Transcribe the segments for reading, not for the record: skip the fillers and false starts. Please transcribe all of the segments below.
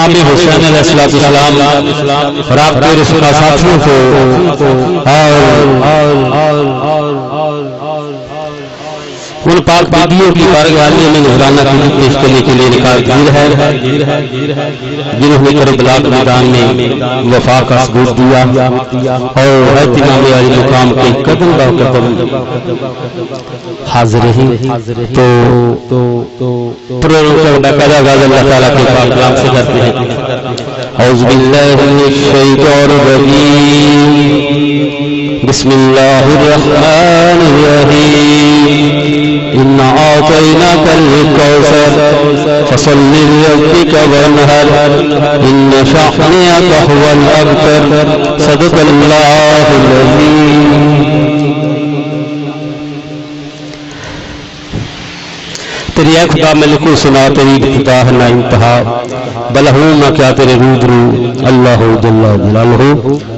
امام حسین علیہ السلام اور آپ کے رسول ساتھیوں کو ان پاک بیبیوں کی بارگاہ میں نذرانہ خدمت پیش کرنے کے لیے نکال گیر ہے جنہوں نے کربلا کے میدان میں وفا کا ثبوت دیا اور اہتمام علی مقام کے قدم با قدم حاضر ہی تو بقایا غاز اللہ تعالیٰ کے پاک کلام سے کرتے ہیں اعوذ باللہ من الشیطان الرجیم بسم اللہ الرحمن الرحیم إنا أعطيناك الكوثر فصل لربك وانحر إن شانئك هو الأبتر صدق الله العظيم تیری اے خدا ملکو سنا تیری ابتدا ہے نہ انتہا بلہو نہ کیا تیرے رودرو اللہ جل جلالہ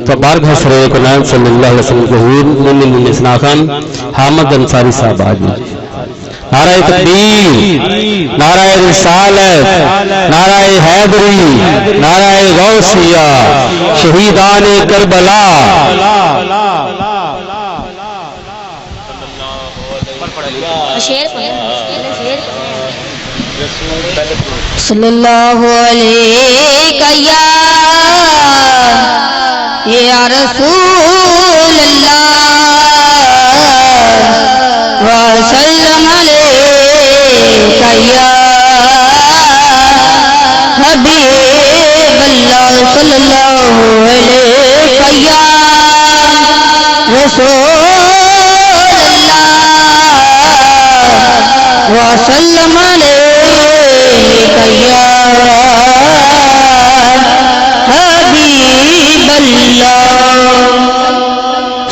تبارک حسرے کو نائم صلی اللہ علیہ وسلم کے حضور مومن اسنا خان حامد انصاری صاحب آجی نعرہ تکبیر نعرہ رسالت نعرہ حیدری نعرہ غوثیہ شہیدان کربلا صلی اللہ علیہ یا رسول اللہ وسلم علیہ یا حبیب اللہ صلی اللہ علیہ یا رسول اللہ وسلم علیہ یا حبیب اللہ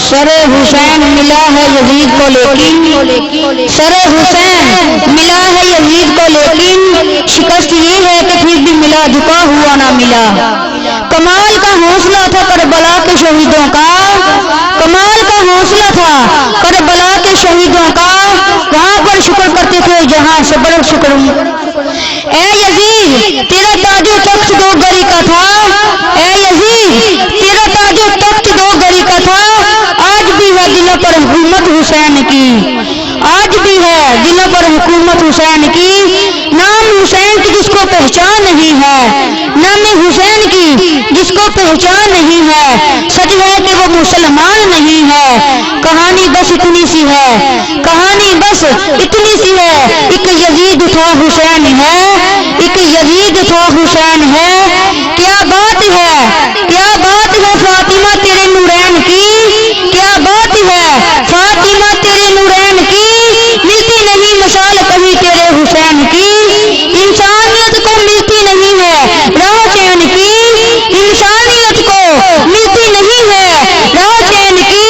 سر حسین ملا ہے یزید کو لیکن سر حسین ملا ہے یزید کو لیکن شکست یہ ہے کہ پھر بھی ملا جھکا ہوا نہ ملا کمال کا حوصلہ تھا کربلا کے شہیدوں کا کمال کا حوصلہ تھا کربلا کے شہیدوں کا وہاں پر شکر کرتے تھے جہاں سے بڑا شکر اے یزید تیرا تاج و تخت دو گری کا تھا اے یزید تیرا تاج و تخت دو گری کا تھا آج بھی ہے دلوں پر حکومت حسین کی آج بھی ہے دلوں پر حکومت حسین کی نام حسین کی جس کو پہچان نہیں ہے نام حسین کی جس کو پہچان نہیں ہے سچ ہے کہ وہ مسلمان نہیں ہے کہانی بس اتنی سی ہے کہانی بس اتنی سی ہے ایک یزید تھا حسین ہے ایک یزید تھا حسین ہے کیا بات ہے فاطمہ تیرے نورین کی کیا بات ہے فاطمہ تیرے نورین کی ملتی نہیں مثال کبھی تیرے حسین کی انسانیت کو ملتی نہیں ہے راہ چین کی انسانیت کو ملتی نہیں ہے راہ چین کی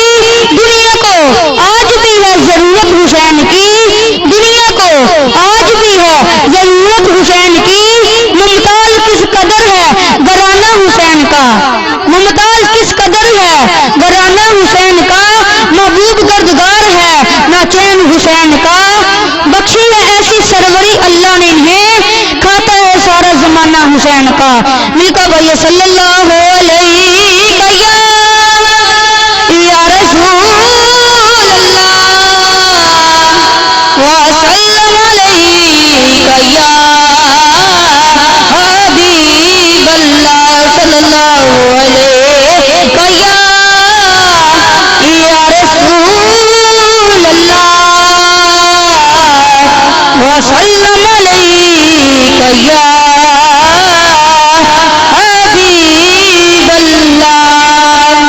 دنیا کو آج بھی ہے ضرورت حسین کی دنیا کو آج بھی ہے ضرورت حسین کی ممتاز کس قدر ہے گھرانہ حسین کا ممتاز کس قدر ہے گھرانہ حسین کا محبوب گردگار ہے نہ چین حسین کا بخشی ہے ایسی سروری اللہ نے انہیں کھاتا ہے سارا زمانہ حسین کا مل کا بھائی صلی اللہ علیہ یا رسول اللہ وسلم علیہ یا حبیب اللہ صلی اللہ علیہ یا رسول اللہ وسلم علیہ یا حبیب اللہ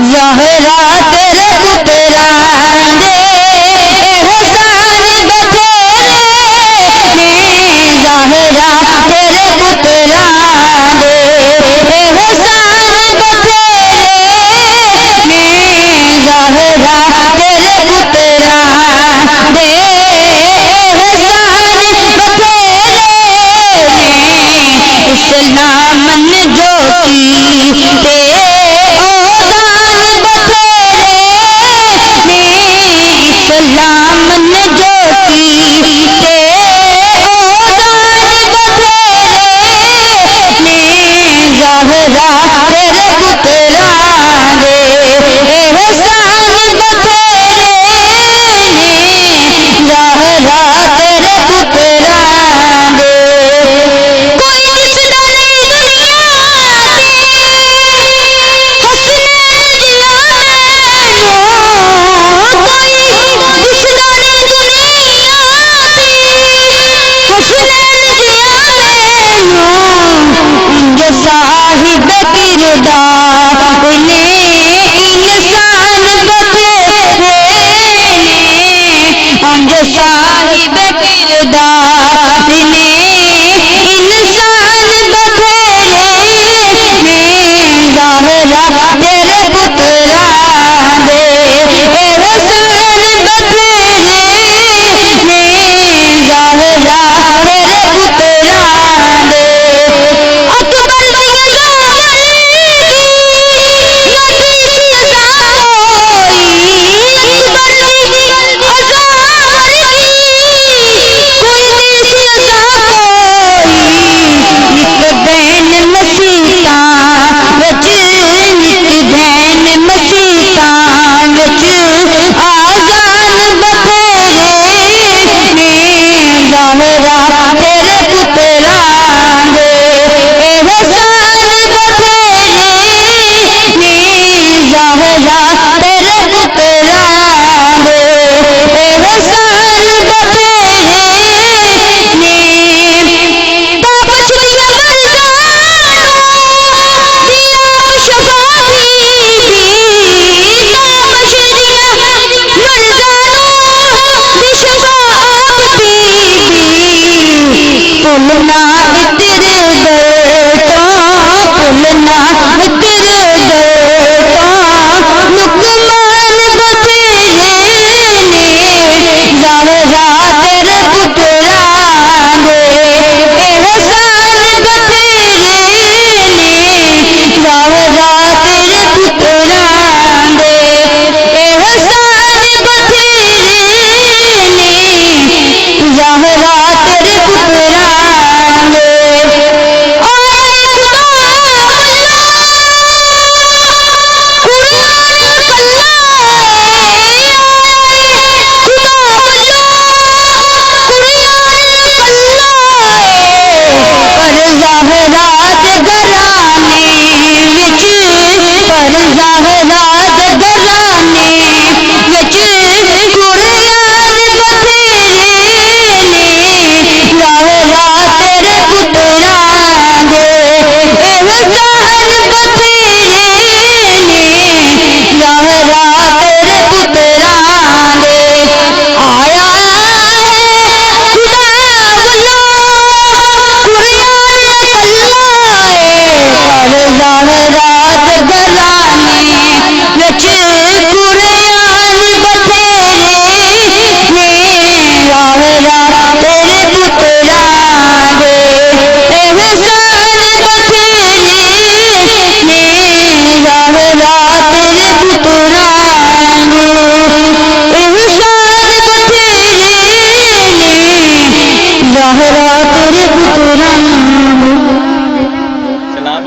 زہرا تیرے پترانے احسان بتیرے زہرا تیرے پترانے احسان بتیرے زہرا تیرے پترانے احسان بتیرے اسلام نے جو کی اسلام نے جو کی زہرا تیرے پتراں دے احسان بتھیرے نے زہرا تیرے پتراں دے کوئی دسدا نہیں دنیا حسنین دیا کوئی دسدا نہیں دنیا حسنین دیا جو صاحب کردار نے انسان بتھیرے نے جو صاحب کردار نے انسان بتھیرے نے زہرا تیرے پتراں دے احسان بتھیرے نے زہرا تیرے پتراں دے اکبر دی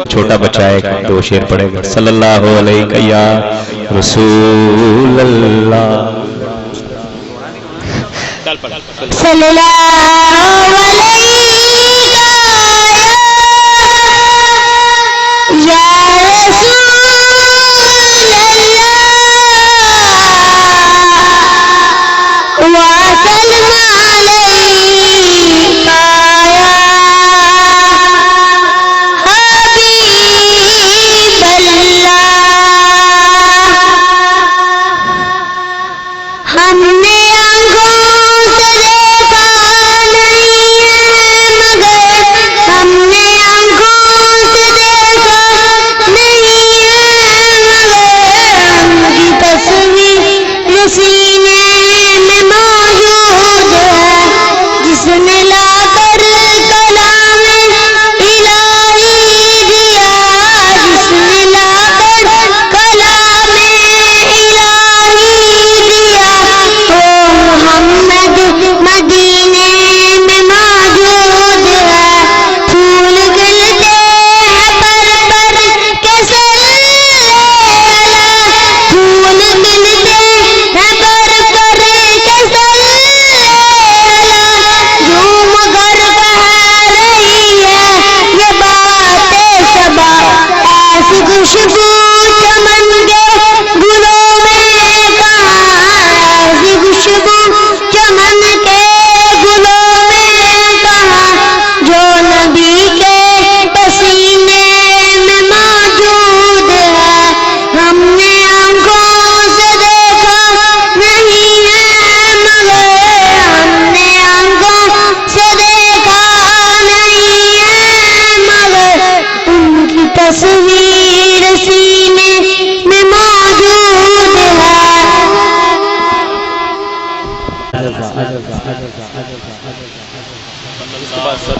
چھوٹا بچہ ہے دو شعر پڑھے گا صلی اللہ علیہ یا رسول اللہ صلی اللہ علیہ یا رسول اللہ وسلم علیک یا حبیب اللہ ہم نے آنکھوں سے دیکھا نہیں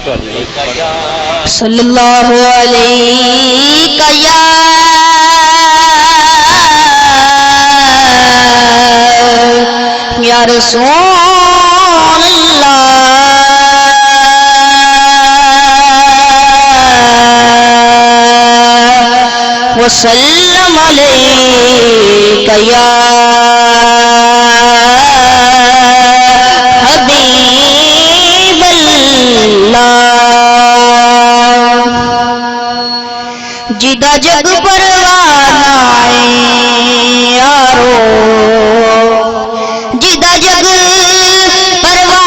صلی اللہ علیہ یا رسول اللہ وسلم علیک یا حبیب اللہ جدا جگ پروانہ یارو جدا جگ پروانہ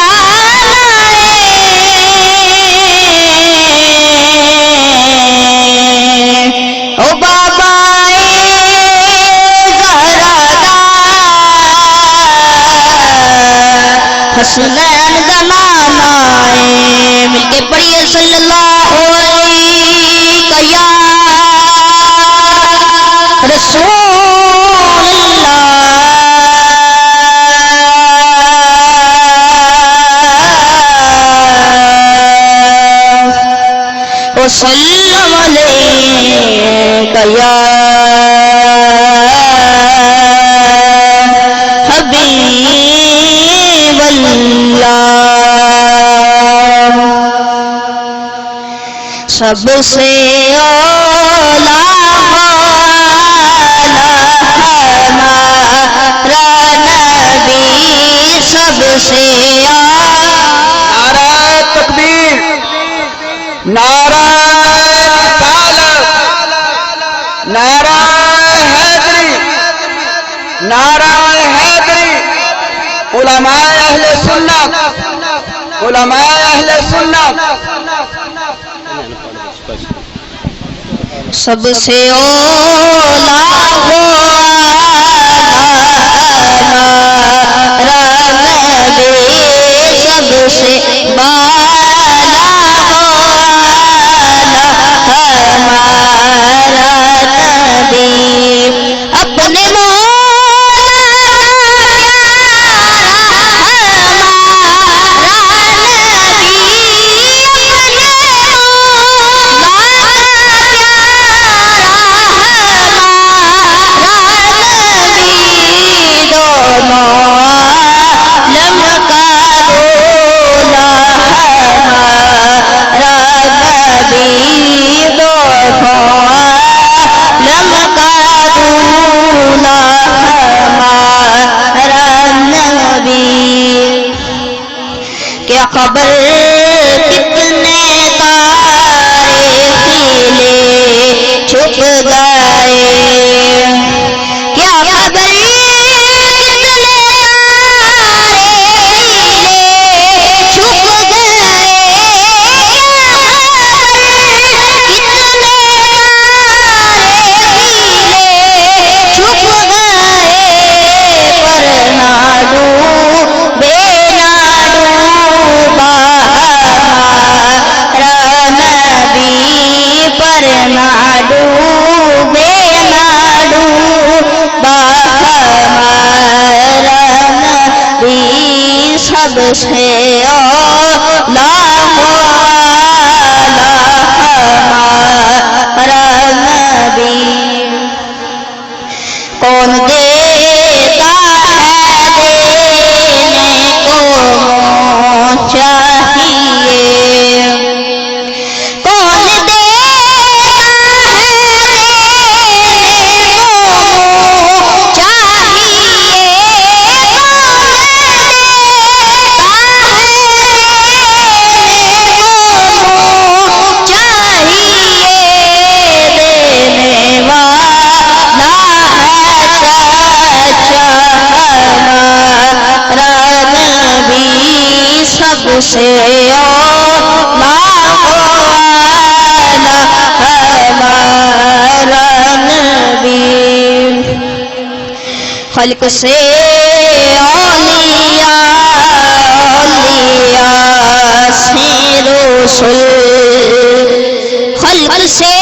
او بابا حسنین زمانہ مل کے پڑھیے صلی اللہ علیہ یا رسول اللہ وسلم علیک یا حبیب اللہ سب سے اولا ہمارا نبی سب سے نعرہ تکبیر، نعرہ رسالت، نعرہ حیدری، نعرہ حیدری، علماء اہل سنت، علماء اہل سنت سب سے اولا ہمارا نبی سب سے بالا ہمارا نبی اپنے خبر کتنے تارے کھیلے چھپ گئے کیا خبر کتنے تارے چھپ گئے کتنے تارے چھپ گئے پر نہ ڈوبے سب سے اولا ہمارا نبی کون دیتا ہے دینے کو چاہیے کون دیتا ہے دینے کو چاہیے سے اولا ہمارا نبی خلق سے اولیاء اولیاء سے رسول خلق سے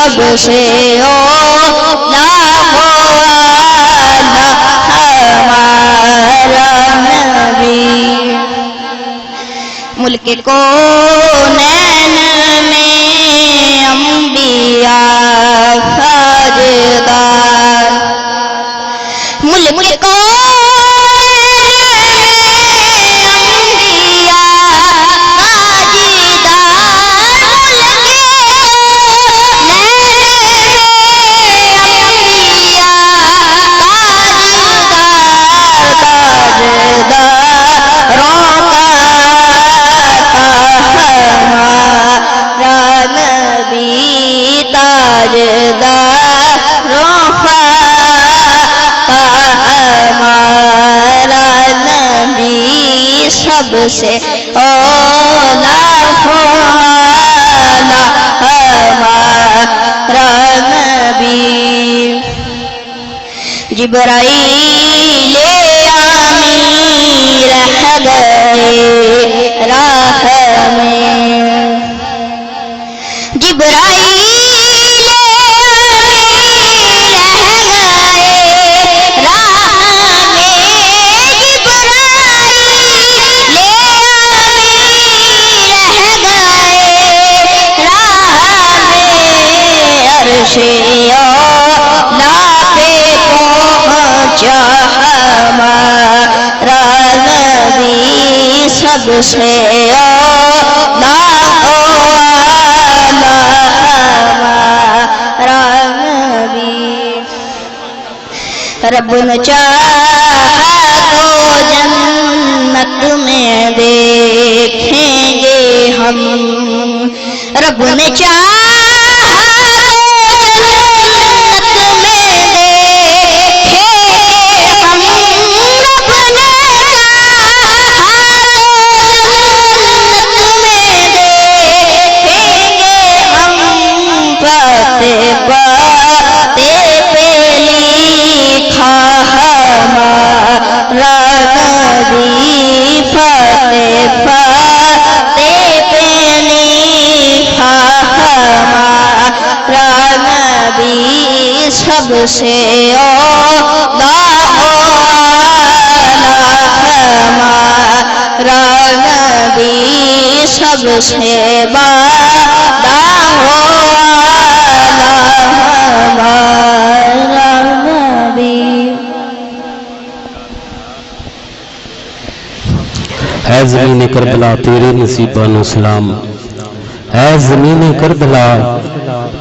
سب سے اولا والا ہمارا نبی ملک کونین میں انبیاء تاجدار ملک سب سے اولا والا ہمارا نبی جبرائیل آمین رہ گئے راہ میں جبرائیل اولا پہ پہنچا ہمارا نبی سب سے اولا والا ہمارا نبی رب نے چاہا تو جنت میں دیکھیں گے ہم رب نے چاہا سب سے اولا والا ہمارا نبی سب سے بالا والا ہمارا نبی اے زمین کربلا تیرے نصیبان و سلام اے زمین کربلا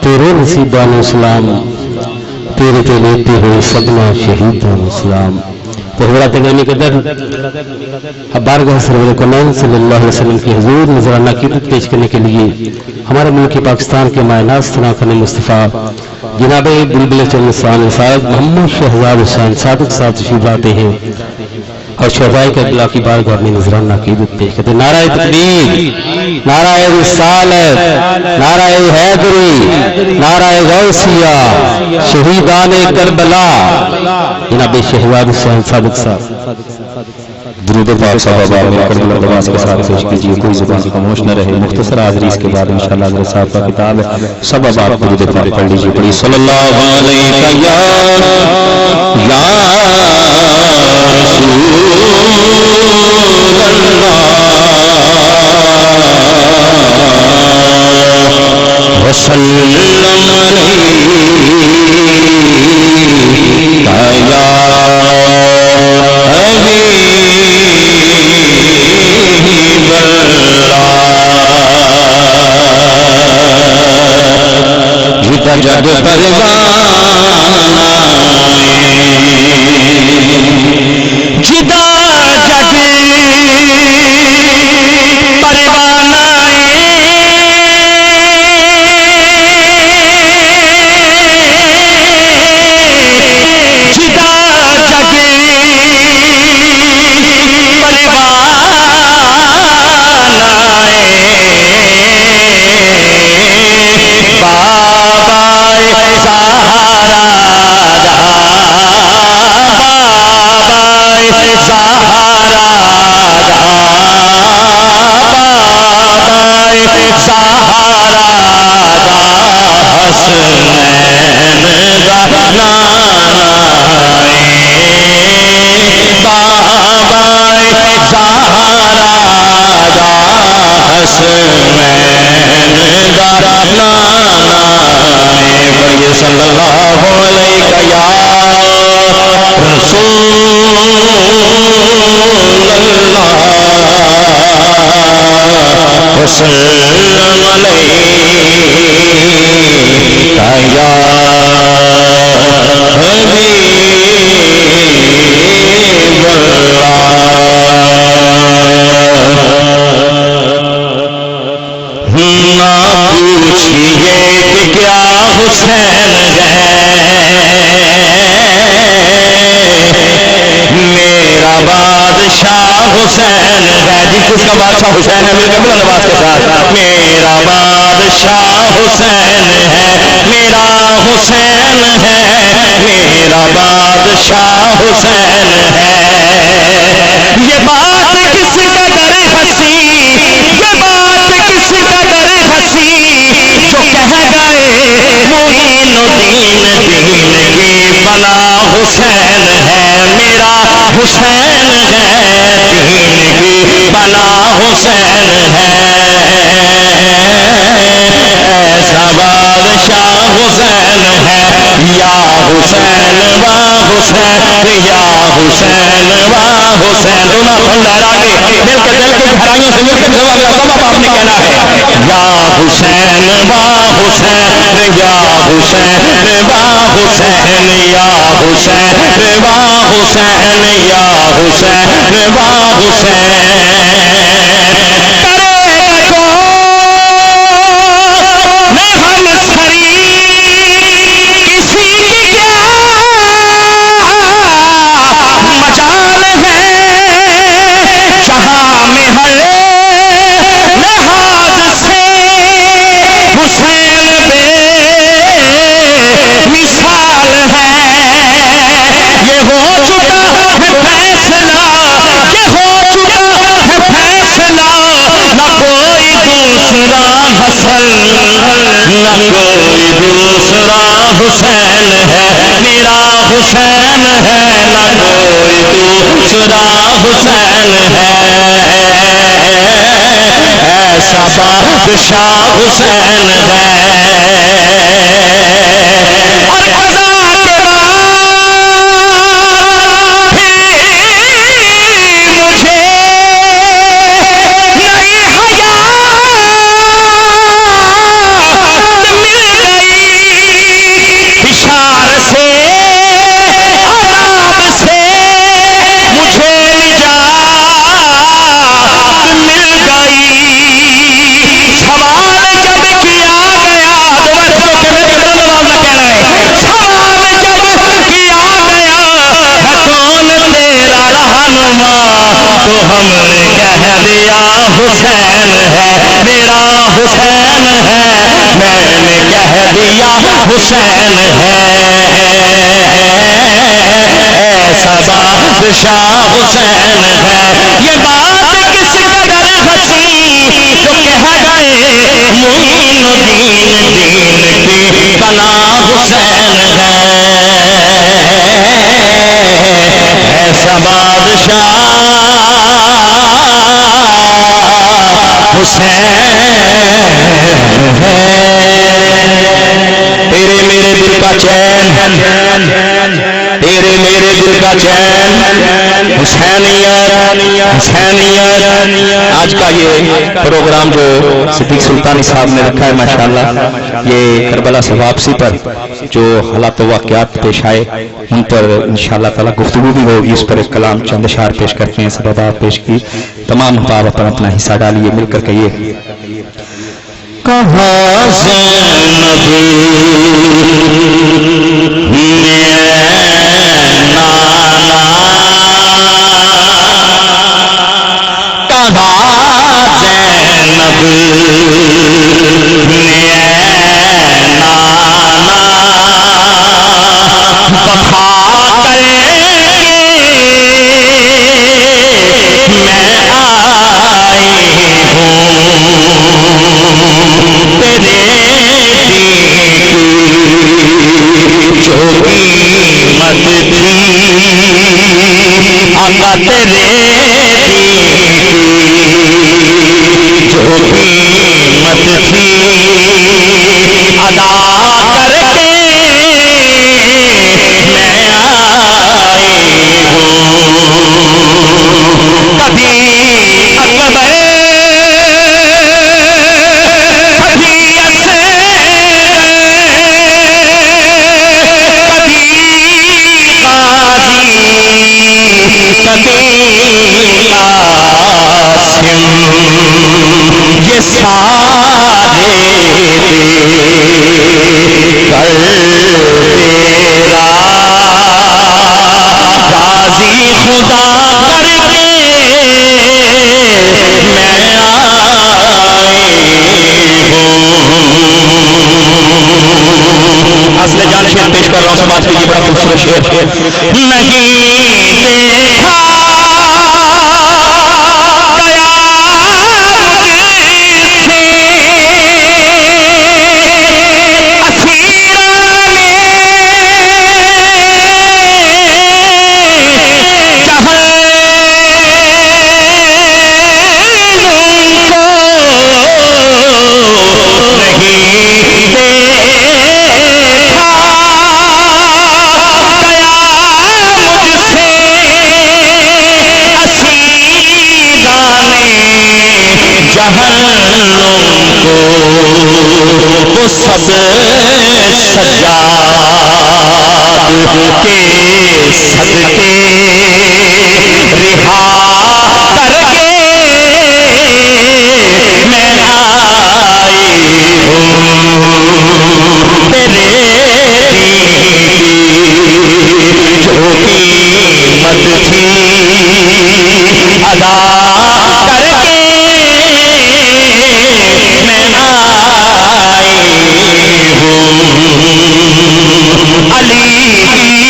تیرے نصیبان و سلام تیرے پہ لیتے ہوئے سبنا شہیدان و سلام تو حضرات گرامی قدر اب بارگاہ سرور کونین صلی اللہ علیہ وسلم کی حضور نذرانہ عقیدت پیش کرنے کے لیے ہمارے ملک پاکستان کے مائناز تناخن مصطفیٰ جناب بلبل چلنسان صاحب محمد شہزاد حسین صادق صاحب تشریف لاتے ہیں اور شہزائے کربلا کی بارگاہ میں نذرانہ عقیدت پیش کرتے ہیں نعرہ تکبیر نعرہ رسالت نعرہ حیدری نعرہ غوثیہ شہیدان کربلا جناب شہزاد حسین صادق صاحب درود پاک صحابہ میں کربلا نواز کے ساتھ پیش کیجیے کوئی زبان خاموش نہ رہے مختصر حاضری اس کے بعد انشاءاللہ حضرت صاحب کا کتاب ہے سب آباد درود پاک پڑھ لیجیے پڑھی صلی اللہ علیہ یا رسول اللہ وسلم علیہ یا حبیب اللہ جدہ جگ پروانہ جدہ جگ پروانہ بابا حسنین دا نانا بڑی صلی اللہ علیہ یا رسول اللہ وسلم علیہ یا حبیب اللہ نہ پوچھئے کہ کیا حسین ہے میرا بادشاہ حسین ہے جی کس کا بادشاہ حسین ہے میرے قبل نواز کے ساتھ میرا بادشاہ حسین ہے میرا حسین ہے میرا بادشاہ حسین ہے یہ بات کس قدر ہنسی یہ بات کس قدر ہنسی جو کہہ گئے معین الدین دین کی بنا حسین ہے میرا حسین ہے دین کی بنا حسین ہے ایسا بادشاہ حسین ہے یا حسین و حسین یا حسین و حسین دونوں لہرا کے مل کے دل کے گہرائیوں سے مل کے جواب آپ نے کہنا ہے یا حسین و حسین یا حسین و حسین یا حسین و حسین یا حسین و حسین نہ کوئی دوسرا حسین ہے میرا حسین ہے نہ کوئی دوسرا حسین ہے ایسا بادشاہ حسین ہے اور قضا کے بعد مجھے تو ہم نے کہہ دیا حسین ہے میرا حسین ہے میں نے کہہ دیا حسین ہے ایسا بادشاہ حسین ہے یہ بات کس قدر ہنسی جو کہہ گئے معین الدین دین کی بنا حسین ہے ایسا بادشاہ حسین ہے تیرے میرے دل کا چین تیرے میرے دل کا چین حسینیت حسینیت آج کا یہ پروگرام جو صدیق سلطانی صاحب نے رکھا ہے ماشاءاللہ یہ کربلا سے واپسی پر جو حالات و واقعات پیش آئے ان پر انشاءاللہ تعالی گفتگو بھی ہوگی اس پر ایک کلام چند اشعار پیش کرتے ہیں سب آپ پیش کی تمام احباب پر اپنا حصہ ڈالیے مل کر کہیے کہاں زینب نانا کہاں زینب وفا کرے میں آئی ہوں تیرے دین جو سارے کر تیرا راضی خدا کر کے میں آئی ہوں. اصل جان شیر پیش کر رہا ہوں، سماج کے یہ بڑا خوبصورت شیر نہیں دیکھا وہ سب سجاد کے صدقے رہا کر کے میں آئی ہوں. تیرے جو قیمت تھی ادا کر کے میں آئی ہوں. علی علی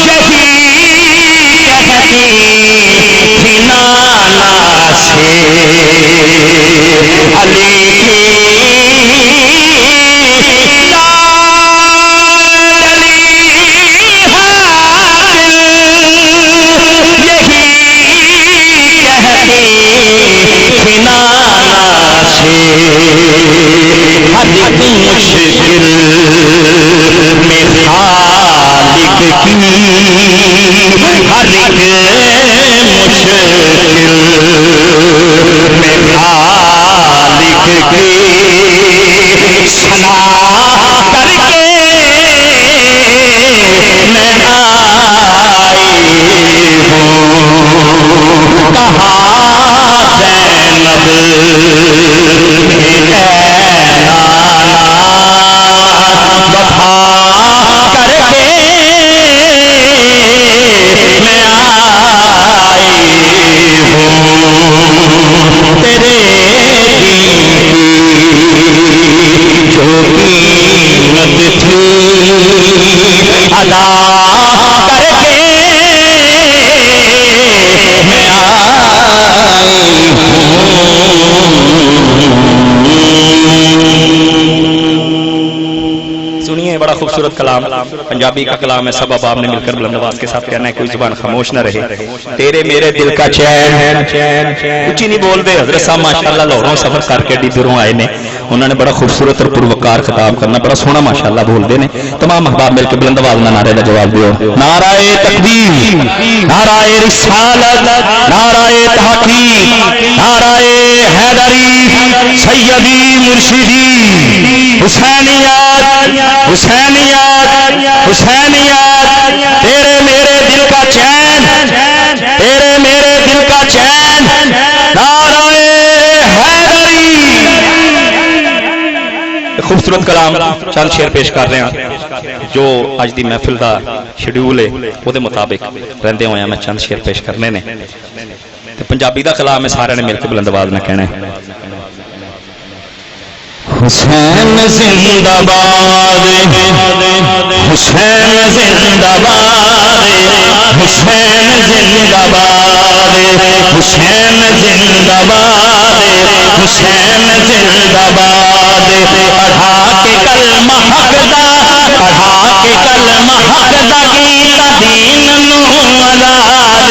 یہی کہتی تھی نانا سے علی ہر ایک مشکل میں خالق کی، ہر ایک مشکل میں خالق کی ثنا کر کے میں آئی ہوں. کہا زینب وفا کر کے میں آئی ہوں. تیرے جو قیمت تھی ادا کر کے میں آئی ہوں. سنیے بڑا خوبصورت کلام، پنجابی کا کلام ہے. سب اب آپ نے مل کر بلند آواز کے ساتھ کہنا ہے، کوئی زبان خاموش نہ رہے. تیرے میرے دل کا چین کچھ ہی نہیں بول دے. حضرت صاحب ماشاءاللہ لاہوروں سفر کر کے ڈیبروں آئے نے، انہوں نے بڑا خوبصورت اور پروکار خطاب کرنا بڑا سونا ماشاءاللہ بول دے نے. تمام احباب مل کے بلند آواز میں نعرے کا جواب دیو. نعرہ تکبیر، نعرہ رسالت، نعرہ تحقیق، نعرہ حیدری، سیدی مرشدی، حسینیات حسینیات حسینیات. تیرے میرے دل کا چین، تیرے میرے دل کا چین، نعرہ حیدری. خوبصورت کلام چند شعر پیش کر رہے ہیں جو اج دی محفل دا شیڈیول ہے وہ مطابق رہندے ہوئے میں چند شعر پیش کرنے نے. پنجابی دا کلام ہے، سارے نے مل کے بلند آواز میں کہنا ہے. حسین زندہ باد، حسین زندہ باد، حسین زندہ باد، حسین زندہ باد، حسین زندہ باد. پڑھا کے کلمہ حق دا، پڑھا کے کلمہ حق دا کیتا دین نو آزاد.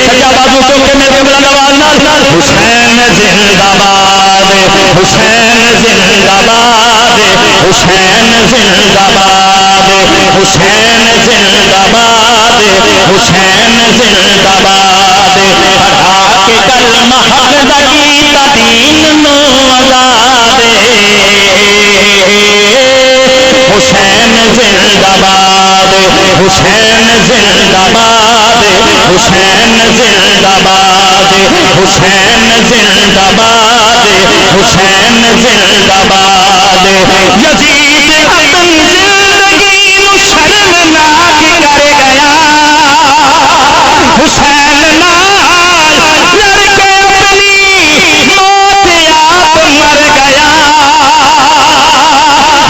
سجا بازو تو کے میرے بلند آواز نال حسین زندہ باد، حسین زندہ باد، حسین زندہ باد، حسین زندہ باد، حسین زندہ باد. پڑھا کے کلمہ حق دا کیتا دین نو آزاد. حسین زندہ باد، حسین زندہ باد، حسین زندہ باد حسین زندہ باد حسین زندہ باد یزید اپنی زندگی نو شرمناک کر گیا حسین نال لڑ کے اپنی موت آپ مر گیا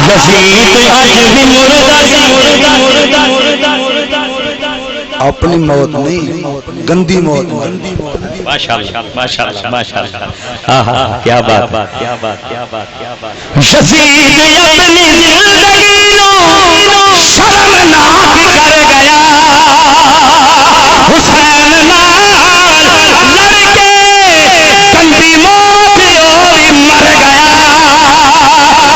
یزید اج بھی مردہ اپنی موت نہیں گندی موت ماشاءاللہ ماشاءاللہ ماشاءاللہ آہا کیا بات کیا بات کیا بات کیا بات یزید اپنی زندگی نو شرمناک کر گیا حسین نال لڑ کے گندی موت اور مر گیا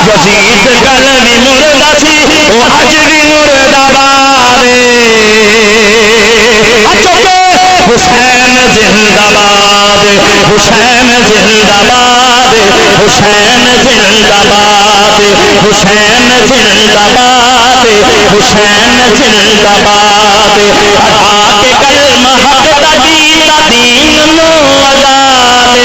یزید گل بھی مردہ سی وہ اج بھی مردہ باد حسین زندہ باد حسین زندہ باد حسین زندہ باد حسین زندہ باد حسین زندہ باد پڑھا کے کلمہ حق دا دین نو آزاد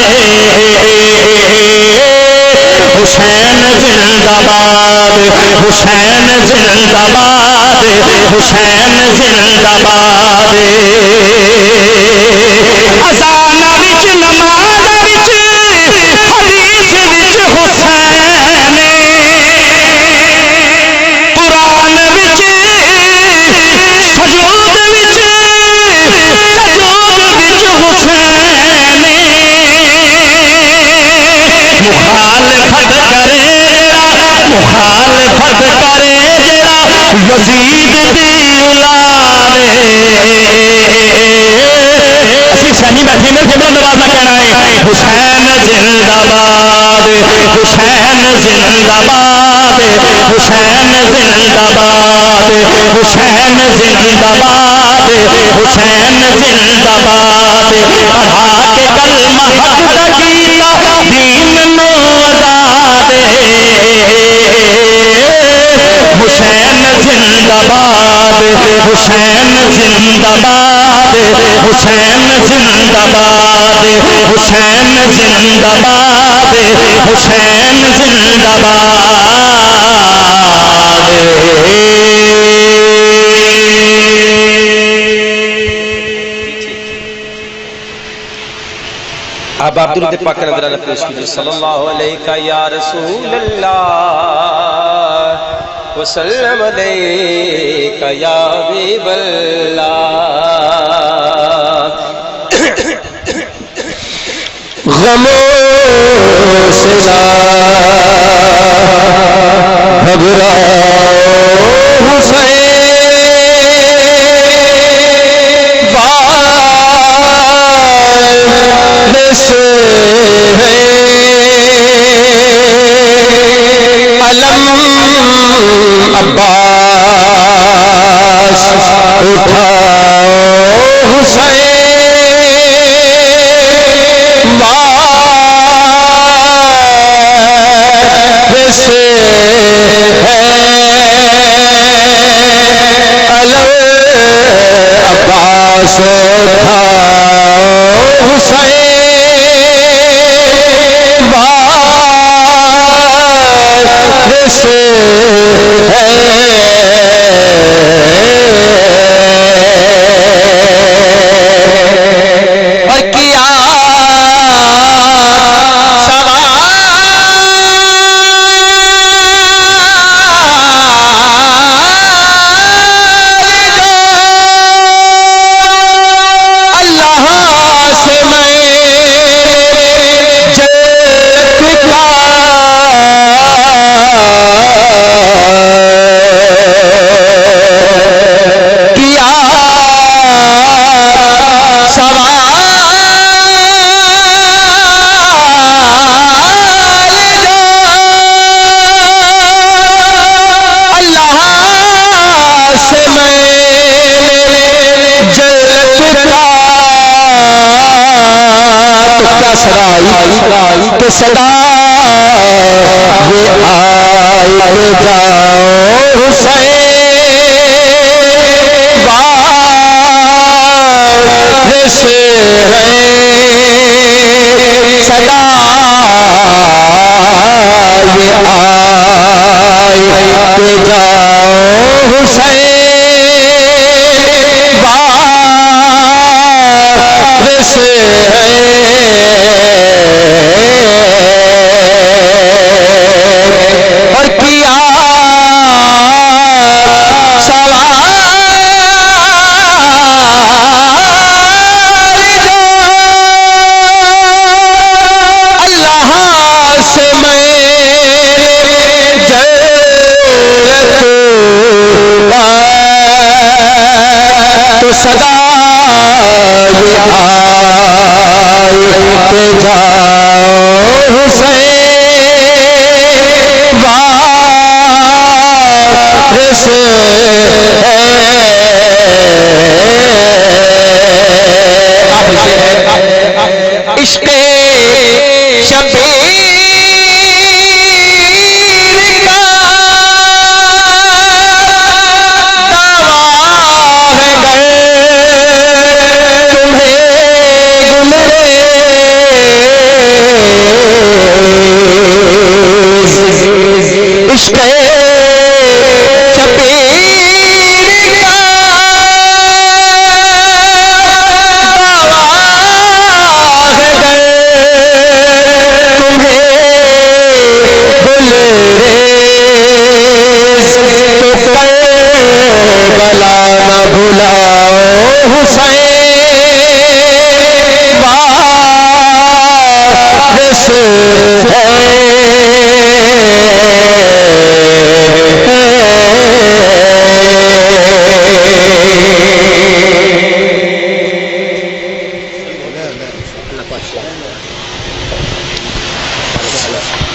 حسین زندہ باد حسین زندہ باد حسین زندہ باد اذان وچ نماز وچ حدیث وچ حسین قرآن وچ سجود وچ حسین مخالفت کرے جڑا یزید دی اولاد سنی بیٹھے میں سے بلند آواز نہ کہنا ہے حسین زندہ باد حسین زندہ باد حسین زندہ باد حسین زندہ باد حسین زندہ باد پڑھا کے کلمہ حق دا دین نو آزاد حسین زندہ باد حسین زندہ باد حسین زندہ باد حسین زندہ باد حسین زندہ باد اب آپ درود پاک نظر اللہ پیش کیجئے صلی اللہ علیہ یا رسول اللہ وسلم علیہ یا حبیب اللہ غموں سے لا گھبراؤ حسین بال سے ہے علم عباس اٹھاؤ حسین بال سے ہے علم عباس اٹھاؤ حسین بال سے ہے اور کیا کہ صدا یہ آئے جاؤ حسین بال کے جاؤ حسین وارث عشق شبیر کا دعویٰ ہے گر تمہیں گلریز عشق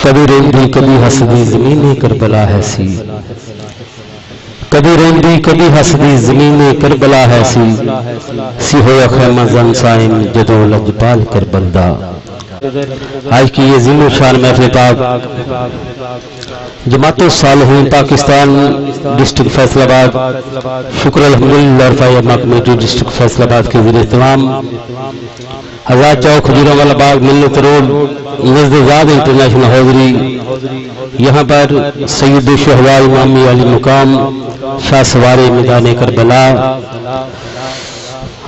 کبھی روندی کبھی ہسدی زمین کربلا ہے سی کبھی روندی کبھی ہسدی زمین کربلا ہے سی ہویا خیمہ زن سائن جدو لجپال کربلدا آج کی یہ ذمہ شان محفل پاک جماعت الصالحین پاکستان ڈسٹرکٹ فیصل آباد شکر الحمدللہ رفاعی کمیٹی ڈسٹرکٹ فیصل آباد کے زیر اہتمام آزاد چوک کھجوروں والا باغ ملت روڈ نزد زاد انٹرنیشنل حاضری یہاں پر سید شہداء امامی علی مقام شاہ سوارے میدان کربلا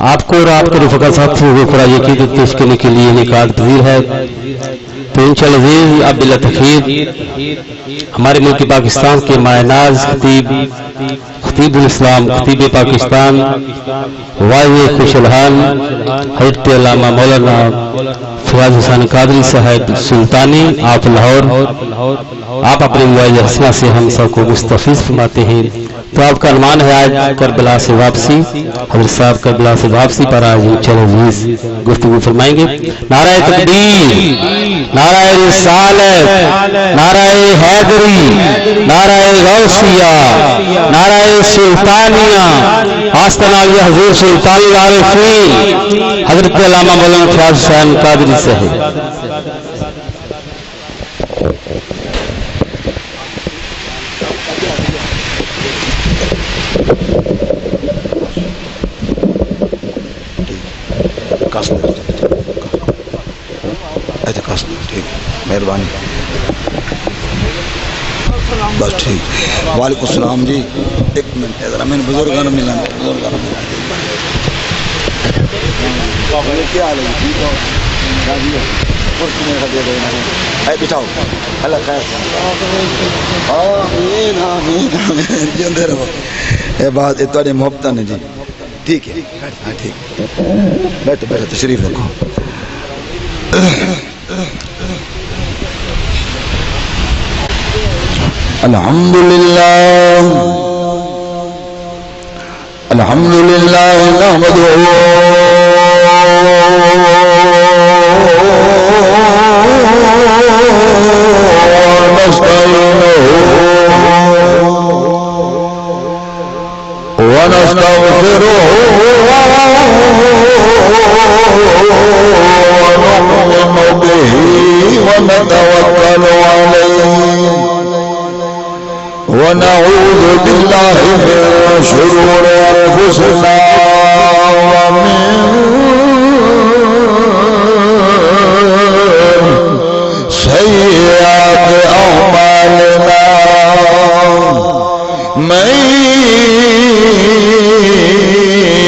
آپ کو اور آپ کے رفقا ساتھیوں کو قرآن عقیدت پیش کرنے کے لیے انعقاد پذیر ہے تو انشاءاللہ عزیز اب بلا تخیر ہمارے ملک پاکستان کے مایہ ناز خطیب الاسلام خطیب پاکستان واعظ خوش الحال حضرت علامہ مولانا فیاض حسین قادری صاحب سلطانی آپ لاہور آپ اپنے واعظ حسنہ سے ہم سب کو مستفیض فرماتے ہیں تو آپ کا عنوان ہے آج کربلا سے واپسی حضرت صاحب کربلا سے واپسی پر آج چلو گفتگو فرمائیں گے نعرہ تکبیر نعرہ رسالت نعرہ حیدری نعرہ غوثیہ نعرہ سلطانیہ آستانہ عالیہ حضور سلطان العارفین حضرت علامہ مولانا فیاض حسین قادری صاحب مہربانی بس ٹھیک وعلیکم السلام جی ایک منٹ ذرا میں بزرگان ملنا کیا حال ہے بٹھاؤ اللہ خیر جیندے رہو یہ بات تھوڑی محبت نے جی ٹھیک ہے ہاں ٹھیک بیٹھو بیٹھو تشریف رکھو الحمدللہ الحمدللہ نحمدہ ونستغفره ونؤمن به ونتوكل عليه ونعوذ بالله من شرور أنفسنا ومن سيئات أعمالنا من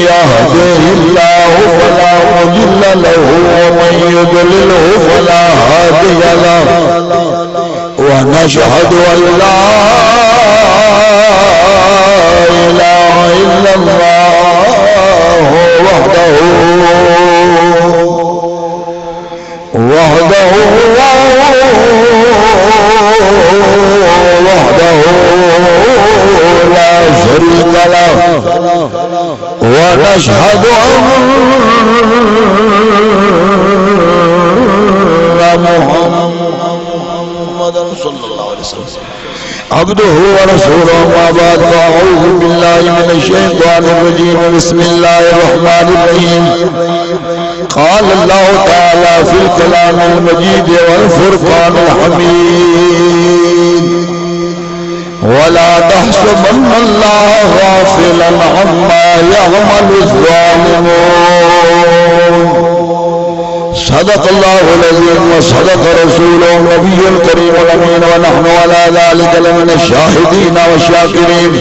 يهده الله فلا مضل له ومن يضلله فلا هادي له ونشهد أن لا إله إلا الله وحده لا شريك له ونشهد أن عبده ورسوله ما بعد فأعوذ بالله من الشيطان الرجيم بسم الله الرحمن الرحيم قال الله تعالى في الكلام المجيد والفرقان الحميد ولا تحسبن الله غافلا عما يعمل الظالمون صدق الله العظيم وصدق رسوله النبي الكريم الأمين ونحن على ذلك لمن الشاهدين والشاكرين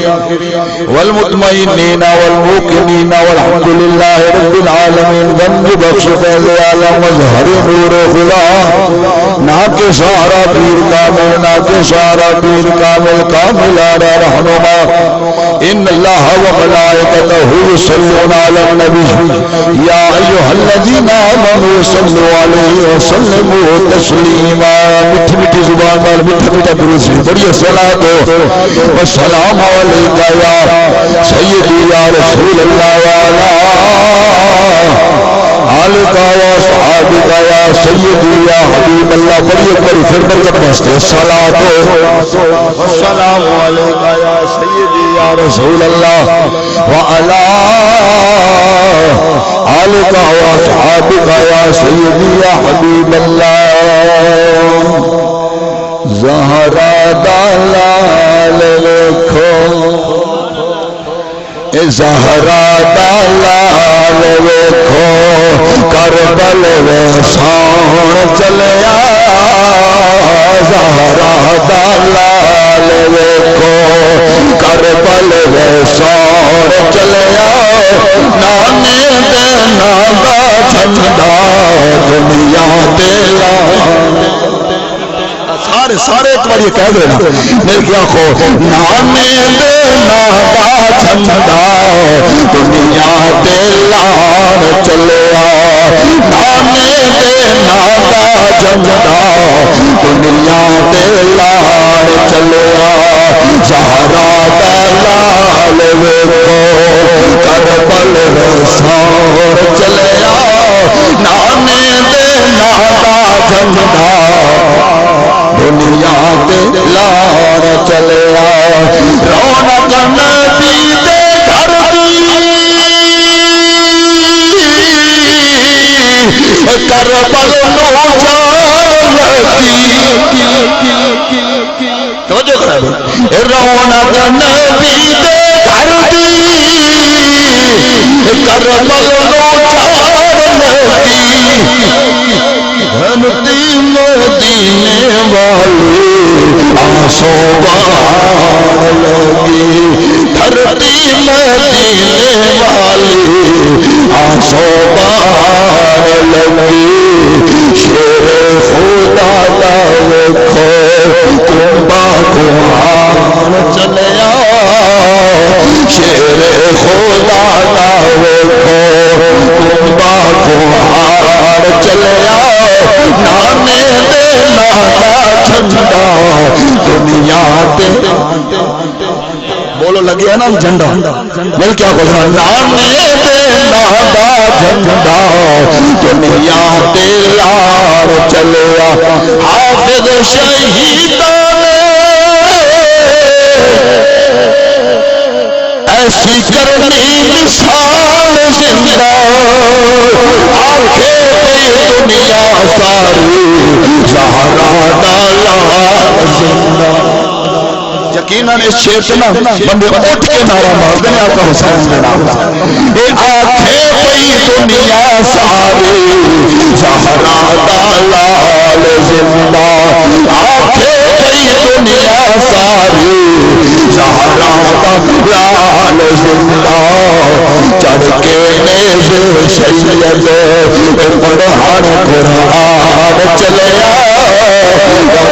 والمطمئنين والموقنين والحمد لله رب العالمين ذنب بخش فیض عالم مظہر نور خدا نا کے سارا پیر کامل نا کے سارا پیر کامل کامل آرہ رہنما ان اللہ وملائکتہ یصلون علی النبی یا ایھا الذین آمنوا صلو علیہ وسلم تسلیما میٹھی میٹھی زبان میں میٹھا میٹھا درود سے بڑی صلاۃ و سلام علیکہ یا سیدی یا رسول اللہ وعلی آلکہ و صحابکہ یا سیدی یا حبیب اللہ بڑی بڑی پھر برکت بستے صلاۃ و سلام علیکہ یا سیدی یا رسول اللہ وعلی آلکہ و صحابکہ یا سیدی یا حبیب اللہ زہرا دلال لکھو زہرا دلال لکھو کربل ویسان چلیا زہرا دلال لکھو کربل ویسان چلیا نانے دینا دا جھنڈا دنیا دیلا سارے ایک بار یہ کہہ دینا میرے کیا خو نانے دینا دا جھنڈا دنیا دیلا چلیا نانے دینا دا جھنڈا دنیا دیلا چلیا زہرا دلال ویکھو کربل ویسان چلیا نانے دینا دا جھنڈا دنیا دلار چلیا رونق نبی دے گھر دی کربل نو جانتی توجہ کرو رونق نبی دے گھر دی کربل نو جانتی دھنتی مدینے والی آنسو بہار لگی دھرتی مدینے والی آنسو بہار لگی شیر خدا دا ویکھو کنبا کمار چلیا شیر خدا دا ویکھو کنبا کمار چلیا نانے دینا دا جھنڈا دنیا تے بولو لگیا نا جھنڈا مل کیا بولنا نانے دینا دا جھنڈا دنیا تے لار چلیا حافظ شہیدان ایسی کرنی مثال زندہ آنکھیں دنیا ساری زہرا دلال زندہ یقیناً اس شیر سے نا بندے اٹھ کے نعرہ مار دیں آقا حسین کے نام اے آنکھیں پئی دنیا ساری زہرا دلال زندہ آنکھیں پئی دنیا ساری زہرا دلال زندہ چڑھ کے نیز سید پڑھان قرآن چلیا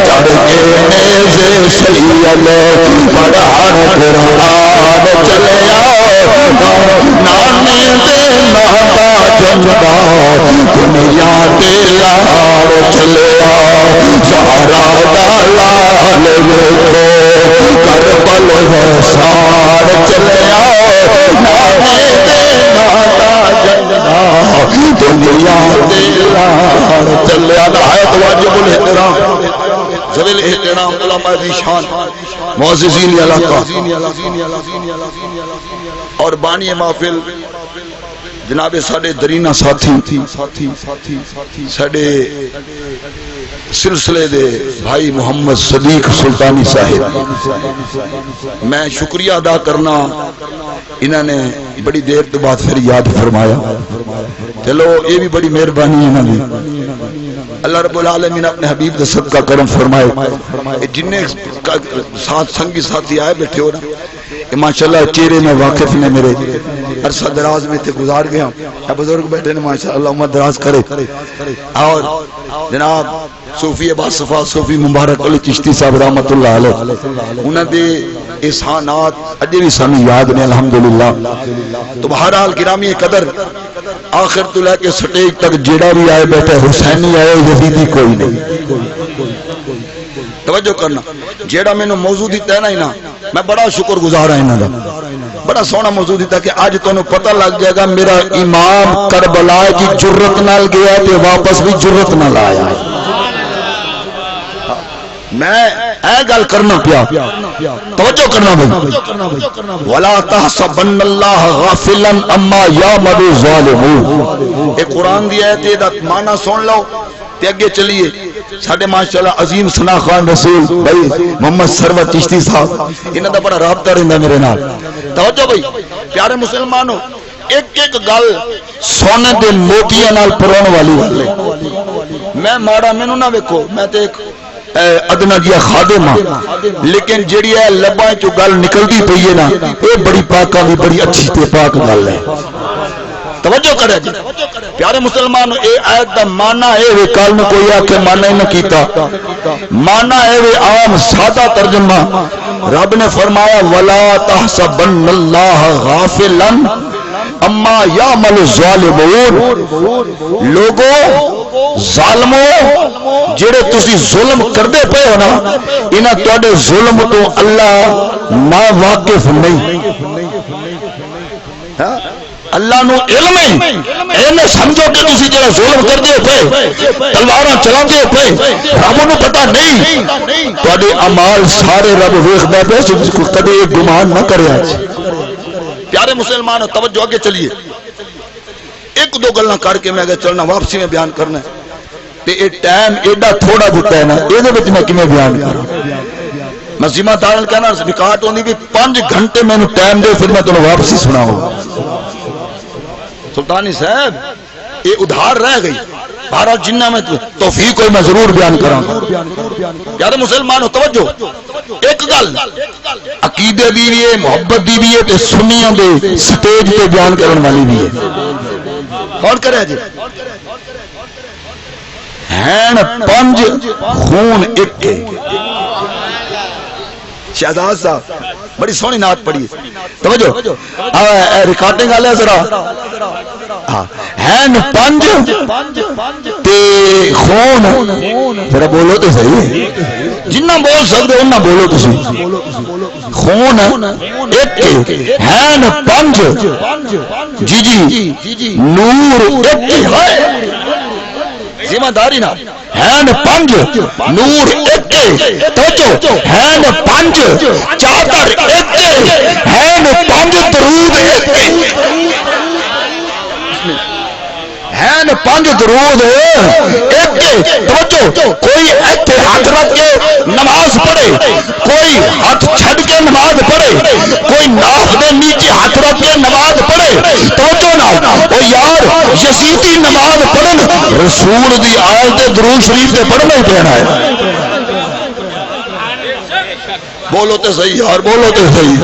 چڑھ کے نیز سید پڑھان قرآن چلیا نانے دینا دا جھنڈا دنیا دلار چلیا زہرا دلال ویکھو کربل ویسان چلیا نانے دینا دا جھنڈا دنیا دلار چلیا نہایت واجب الاحترام ذویل احترام علماء ذی شان معززین علاقہ اور بانی محفل جناب ساڈے درینہ ساتھی ساڈے سلسلے دے بھائی محمد صدیق سلطانی صاحب، میں شکریہ ادا کرنا، انہوں نے بڑی دیر تو بعد پھر یاد فرمایا، چلو یہ بھی بڑی مہربانی انہوں نے، اللہ رب العالمین اپنے حبیب دے صدقہ کرم فرمائے۔ جن ساتھ سنگی ساتھی آئے بیٹھے ہو نا، ماشاءاللہ چہرے میں واقف نے، میرے عرصہ دراز میں تھے گزار گیا، بزرگ بیٹھے نے ماشاءاللہ عمر دراز کرے، اور جناب صوفی باصفا صوفی مبارک علی چشتی صاحب رحمت اللہ علیہ، انہوں نے احسانات اجے بھی سانو یاد نے الحمدللہ۔ تو بہرحال گرامی قدر، آخر تو لے کے سٹیج تک جیڑا بھی آئے بیٹھے، حسینی آئے یزیدی کوئی نہیں، توجہ کرنا، جیڑا میں نے موضوع دیتا ہے نا، میں بڑا شکر گزار ہوں انہاں دا، بڑا سونا موضوع دیتا کہ آج تو پتہ لگ جائے گا میرا امام کربلا کی جرت نال گیا تے واپس بھی جرت نال آیا ہے۔ میں اے گل کرنا پیا، توجہ کرنا بھائی، وَلَا تَحْسَبَنَّ اللَّهَ غَافِلًا عَمَّا يَعْمَلُ الظَّالِمُونَ، یہ قرآن دی آیت ہے، دا معنی سن لو تے اگے چلیے۔ ساڈے ماشاءاللہ عظیم ثنا خان رسول بھائی محمد سرور چشتی صاحب، انہاں دا بڑا رابطہ رہندا میرے نال، توجہ بھائی پیارے مسلمانوں، ایک ایک گل سونے دے موتیاں نال پرون والی گل ہے۔ میں ماڑا مینوں نہ ویکھو، میں تے ایک ادنا جیا خادم ہاں، لیکن جیڑی ہے لباں چوں گل نکلدی پئی ہے نا، اے بڑی پاکاں دی بڑی اچھی تے پاک گل ہے، توجہ کرے جی پیارے مسلمان۔ اے آیت دا معنی اے وے، کل نو کوئی آ کے معنی نہ کیتا، معنی اے وے عام سادہ ترجمہ، رب نے فرمایا وَلَا تَحْسَبَنَّ اللَّهَ غَافِلًا عَمَّا يَعْمَلُ الظَّالِمُونَ، لوگو ظالمو جڑے تسی ظلم کردے پے ہو نا، انہاں تواڈے ظلم تو اللہ نا واقف نہیں، اللہ نو علم ہے، اینے سمجھو کہ تسی جڑا ظلم کردے پے، تلواراں چلاندے پے، رب نو پتہ نہیں، تواڈے اعمال سارے رب ویکھدا پیا، کدی یہ گمان نہ کریا۔ پیارے مسلمان توجہ آگے چلیے، ایک دو گلاں کر کے میں اگر چلنا واپسی میں بیان کرنا ہے تے اے ٹائم ایڈا تھوڑا دیتا ہے نا، اے دے وچ میں کیویں بیان کراں؟ میں ذمہ دارن کہنا ریکارڈ ہوندی بھی 5 گھنٹے میں ٹائم دے، پھر میں تانوں واپسی سناؤں۔ سلطانی صاحب یہ ادھار رہ گئی، بارہ جنہ میں توفیق کوئی میں ضرور بیان کراں گا۔ یار مسلمانوں توجہ، ایک گل عقیدے دی بھی ہے، محبت دی بھی ہے، تے سنیاں دے سٹیج تے بیان کرن والی بھی ہے۔ کون کرے جی؟ ہین 5 خون ایک کے، شہزاد صاحب بڑی سونی نعت پڑھی ہے، توجہ ریکارڈنگ والے ذرا، ہین 5 تے خون، ذرا بولو تو صحیح، جنہ بول سکتے انہ بولو تسی، خون ایک کے، ہین 5 جی نور ایک کے، ذمہ داری نا، ہین 5 نور ایک کے، توجہ ہین 5 چادر ایک کے، ہین 5 درود ایک کے، ہین 5 درود ایک کے، توجہ کوئی ایتھے ہاتھ رکھ کے نماز پڑھے، کوئی ہاتھ چھڑ کے نماز پڑھے، کوئی ناف دے نیچے ہاتھ رکھ کے نماز پڑھے، توجہ نا او یار یزیدی نماز پڑھن، رسول دی آیت درود شریف تے پڑھنا ہی پینا ہے۔ بولو تے صحیح یار، بولو تے صحیح۔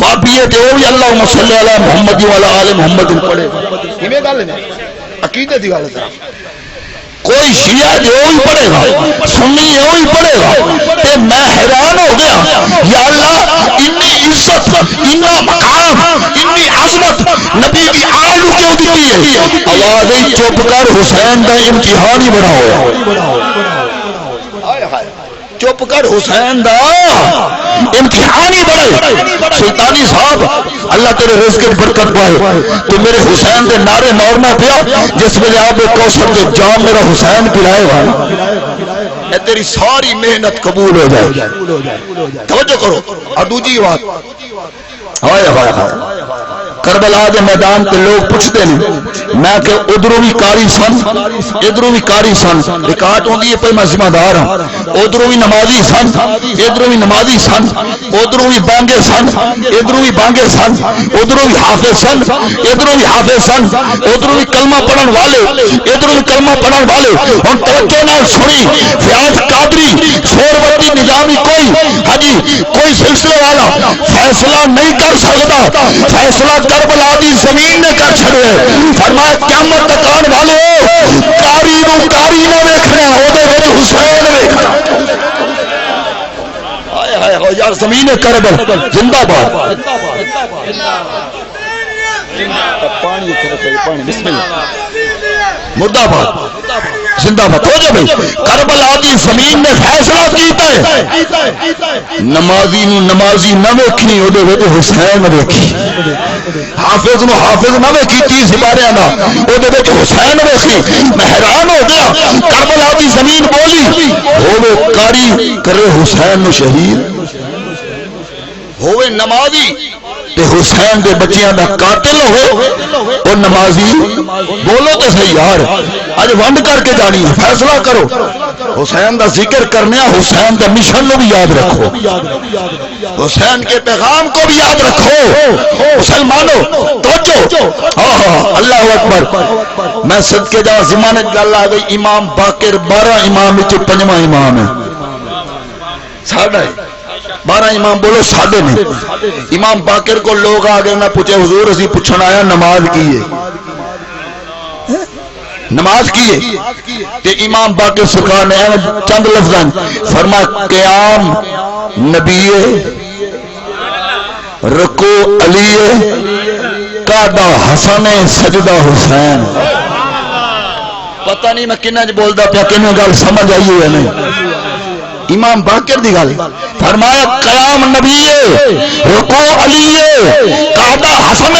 وابیے تے وہ بھی اللہم صلی علی محمد و علی آل محمد پڑھے، کیویں گل ہے عقیدے دی گل ہے۔ کوئی شیعہ جو ہی پڑھے گا، سنی جو ہی پڑھے گا، تے میں حیران ہو گیا، یا اللہ اتنی عزت، اتنا مقام، اتنی عظمت نبی کی آل کیوں دیتی ہے؟ آواز ہی چپ کر، حسین کا امتحان ہی بڑا ہوا۔ چپ کر حسین دا امتحان ہی بڑے سلطانی صاحب اللہ تیرے رزق کی برکت پائے تو میرے حسین دے نعرے مارنا پیا جس ویلے آپ کوثر کے جام میرا حسین پلائے گا اے تیری ساری محنت قبول ہو جائے. توجہ کرو. اور دوسری بات ہائے ہائے ہائے کربلا کے میدان تے لوگ پوچھتے ہیں میں کہ ادھروں بھی کاری سن ادھروں بھی کاری سن ریکارڈ ہوندی ہے پہ میں ذمہ دار ہوں ادھروں بھی نمازی سن ادھروں بھی نمازی سن ادھروں بھی بانگے سن ادھروں بھی بانگے سن ادھروں بھی حافظ سن ادھروں بھی حافظ سن ادھروں بھی کلمہ پڑھن والے ادھروں بھی کلمہ پڑھن والے. ہن توجہ نال سنی فیاض قادری شوربتی نظامی کوئی سلسلے والا فیصلہ نہیں کر سکتا فیصلہ کربلا دی زمین نے کر چھڑے. فرمایا قیامت تک آن والے کاری نو کاری نہ ویکھنا او دے وچ حسین ویکھنا. ہائے ہائے ہو یار زمین کربلا زندہ باد. پانی پانی بسم اللہ مردہ باد زندہ باد. ہو جائے بھائی کربلا دی زمین نے فیصلہ کیتا ہے نمازی نو نمازی نہ ویکھنی او دے وچ حسین ویکھی. حافظ نو حافظ نہ ویکھی 30 سپاریاں دا او دے وچ حسین ویکھی. میں حیران ہو گیا کربلا دی زمین بولی ہوے کاری کرے حسین نو شہید ہوے نمازی تے حسین دے بچیاں دا قاتل ہوئے اور نمازی. بولو تو صحیح یار اج ونڈ کر کے جانی فیصلہ کرو. حسین دا ذکر کرنے حسین دے مشن نو بھی یاد رکھو حسین کے پیغام کو بھی یاد رکھو مسلمانوں. توجہ اللہ اکبر. میں صدقے جا زمانے گل آ گئی امام باقر 12 امام وچ 5واں امام ہے ساڈا 12 امام بولو ساڈے نے. امام باقر کو لوگ آ گئے میں پوچھے حضور اسی پوچھنا آیا نماز کی ہے نماز کی ہے کہ امام باقر سرکار نے چند لفظاں فرمایا قیام نبی رکو علی قعدہ حسن سجدہ حسین. پتہ نہیں میں کنہ بولدا پیا کنہ گل سمجھ آئی ہے نہیں. امام باقر دی گل فرمایا قیام نبی رکوع علی قعدہ حسن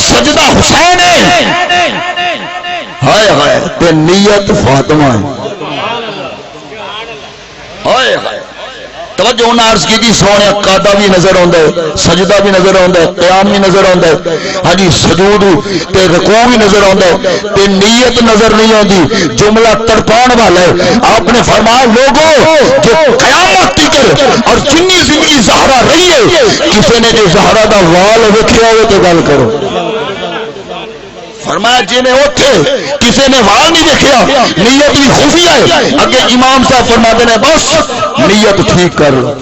سجدہ حسین ہائے ہائے تے نیت فاطمہ ہائے ہائے. توجہ انہاں عرض کی سونے قعدہ بھی نظر آندا ہے سجدہ بھی نظر آندا ہے قیام بھی نظر آندا ہے ہاں جی سجود تے رکوع بھی نظر آندا ہے تے نیت نظر نہیں آندی. جملہ تڑپان والا ہے. آپ نے فرمایا لوگوں جو قیامت تک اور جنی زندگی زہرا رہی ہے کسی نے جو زہرا دا وال ویکھیا ہوئے تو گل کرو. فرمایا جی نے اوتھے کسی نے وال نہیں دیکھیا نیت بھی خفیہ ہے. اگے امام صاحب فرماتے ہیں بس نیت ٹھیک کر لو.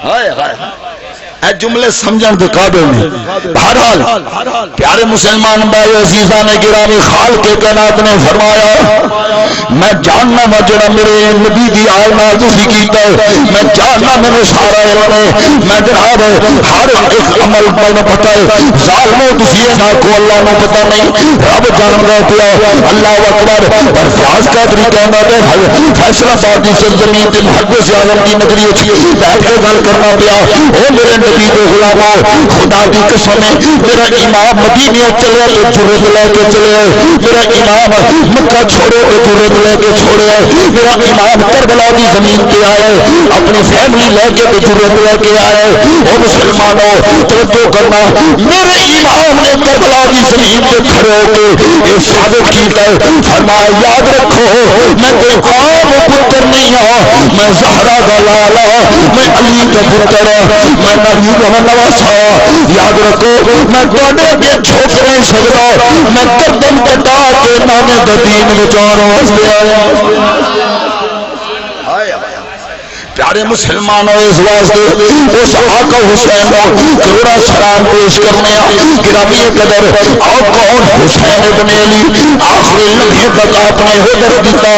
ہائے ہائے اے جملے سمجھن دے قابل نہیں. بہرحال پیارے مسلمان بھائی عزیزان گرامی خالق کائنات نے فرمایا میں جاننا وا جڑا میرے نبی دی آل نال تسی کیتا ہے میں جاننا میرے سارا علم ہے. میں جناب ہر ایک عمل مینوں پتہ ہے. ظالمو تسی نہ کو اللہ نو پتہ نہیں رب جان رہا پیا. اللہ اکبر. اور فیاض قادری کہندا ہے فیصلہ باد دی سرزمین تے محدث اعظم کی نگری وچ بیٹھ کے گل کرنا پیا. او میرے نبی دے غلامو خدا دی قسم ہے میرا امام مدینے چلے تو جرت لے کے چلے. میرا امام مکہ چھوڑے تو جرت لے کے چھوڑے. میرا امام کربلا دی زمین پہ آئے اپنی فیملی لے کے تو جرت لے کے آئے. او مسلمانوں توجہ کرنا میرے امام نے کربلا دی زمین پہ کھڑے ہو کے یہ ثابت کیتا ہے. فرمایا یاد رکھو میں کوئی عام پتر نہیں ہوں میں زہرا دا لالا میں علی کا پتر میں نبی کا نواسا. یاد رکھو میں تواڈے اگے جھوک نہیں سکدا میں گردن کٹا کے نام دین بچاؤ واسطے آیا. پیارے مسلمانوں اس واسطے اس آقا حسین کو کروڑا سلام پیش کرنے گرامی قدر اور کون حسین ابن علی آخری لمحے تک آپ نے حضر دیتا.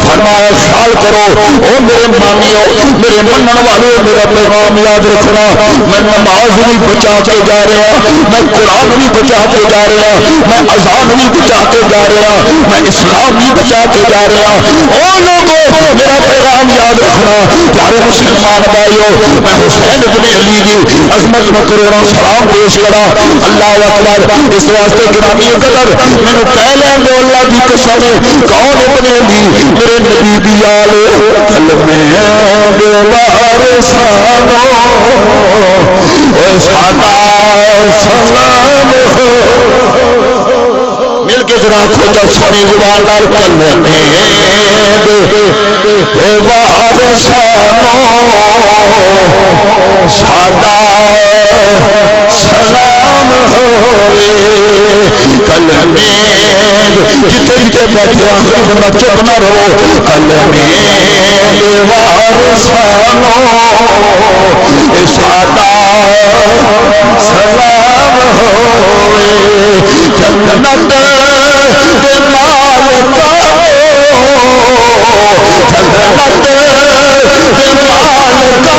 فرمایا خیال کرو او میرے مانیو میرے منن والے میرا پیغام یاد رکھنا. میں نماز بھی بچا کے جا رہا میں قرآن بھی بچا کے جا رہا میں اذان بھی بچا کے جا رہا، میں اسلام بھی بچا کے جا رہا۔ او لوگوں میرا پیغام یاد رکھنا پیارے مسلمان بھائیو، میں حسین ابن علی کی عظمت میں کروڑوں سلام پیش کرا۔ اللہ اکبر، اس واسطے گرامی قدر میں پہلے اللہ کی قسم کون ابن علی میرے نبی دی آل کلمے دیوار سانو ساڈا سلام مل کے ذرا کھوجا سونی زبان نال کلمے دیوار سانو ساڈا سلام ہوئے کلمے جتنے جتنے بیٹھے بندہ چپ نہ رہو کلمے دیوار سانو ساڈا سلام ہوئے جنت دے مالکا جنت دے مالکا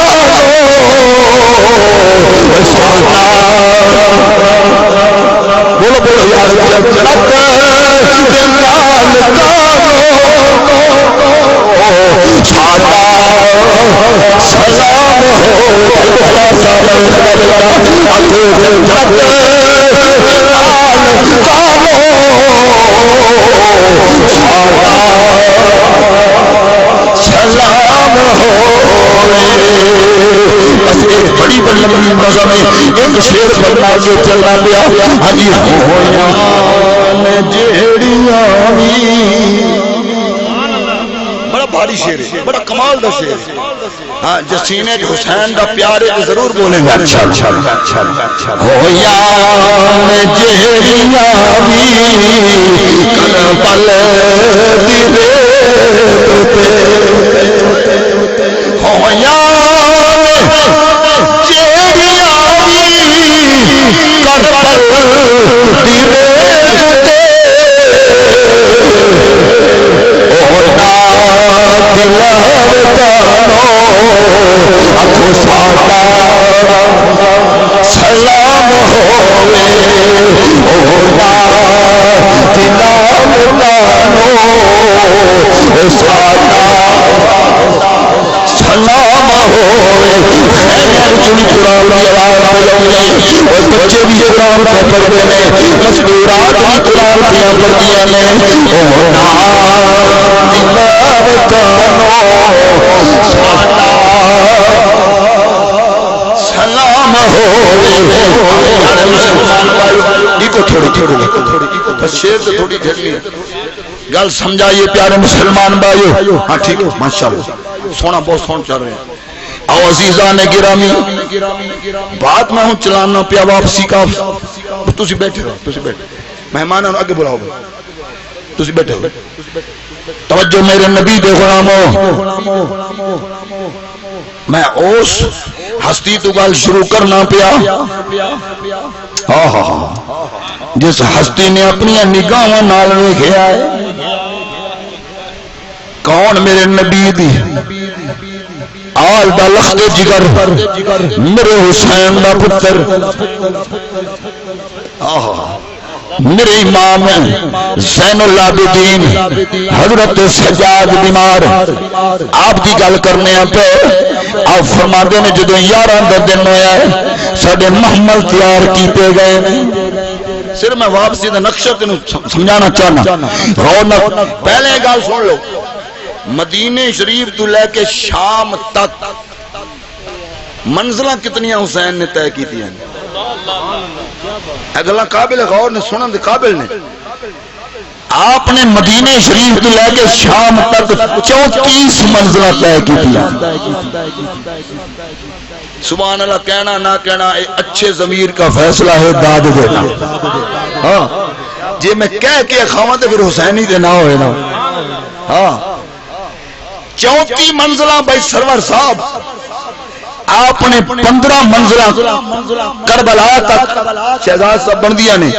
بولو بولو یار جنت دے مالکا ساڈا سلام سلام بڑی بڑی لمبی نظم ایک شیر بننا کے چلنا پیا ہجی ہویا جیڑیاں بڑا بھاری شیر ہے، بڑا کمال دا شیر ہے۔ ہاں جسینے حسین دا پیار ہے ضرور بولیں گے اچھا اچھا اچھا ہویا جیڑیاں کل پل دی ریت ہویا جیڑیاں کل پل دی ریت سلام ہوئے سلام ہوئے بچے بھی قرآن پہ پڑھتے ہیں، مستورات بھی قرآن پہ پڑھتی سلام تھوڑی گل سمجھائیے پیارے مسلمان بھائیو۔ ہاں ٹھیک ہے ماشاء اللہ سونا بہت سونا چل رہے ہیں۔ او عزیزان گرامی بات میں ہوں چلانا پیا واپسی کا، تسی بیٹھے رہو، تسی بیٹھے مہمان اگے بلاؤ، تسی بیٹھے رہو۔ توجہ میرے نبی دے غلامو، میں اس ہستی تو گل شروع کرنا پیا جس ہستی نے اپنی نگاہوں نال ویکھیا ہے کون میرے نبی دی آل دا لخت جگر میرے حسین دا پتر میرے امام زین العابدین حضرت سجاد بیمار آپ کی گل کرنے پہ آپ فرما دے نے جدو 11 دن ہویا ہے ساڈے محمل تیار کیتے گئے صرف میں واپسی دا نقشہ تینوں سمجھانا چاہنا رونق پہلے گل سن لو مدینے شریف تو لے کے شام تک منزلہ کتنی حسین نے طے کی تھی اگلا قابل غور نے سنن دے قابل نے آپ نے مدینے شریف تو لے کے شام تک 34 منزلہ طے کی تھی سبحان اللہ کہنا نہ کہنا اچھے ضمیر کا فیصلہ ہے داد دینا ہاں جی میں کہہ کے کھاواں تے پھر حسینی دے نہ ہوئے نا ہاں 34 منزلہ بھائی سرور صاحب آپ نے 15 منزلہ کربلا تک شہزاد صاحب بن دیا نے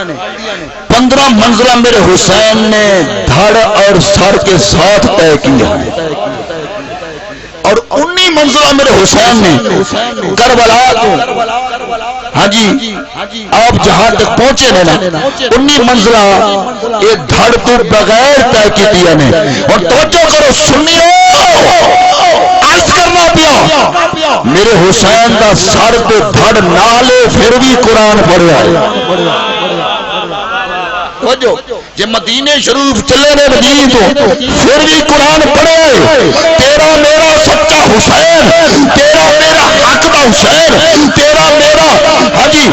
15 منزلہ میرے حسین نے دھڑ اور سر کے ساتھ طے کیا اور 19 منزلہ میرے حسین نے کربلا ہاں جی آپ جہاں تک پہنچے نے نا 19 منزلہ یہ دھڑ تو بغیر طے کی نے اور توجہ کرو سنیو عرض کرنا پیا میرے حسین دا سر تے دھڑ نالے پھر بھی قرآن پڑھیا ہے جی مدینے شریف چلے نے مدینے تو پھر بھی قرآن پڑھے تیرا میرا سچا حسین تیرا میرا حق دا حسین تیرا میرا ہاں جی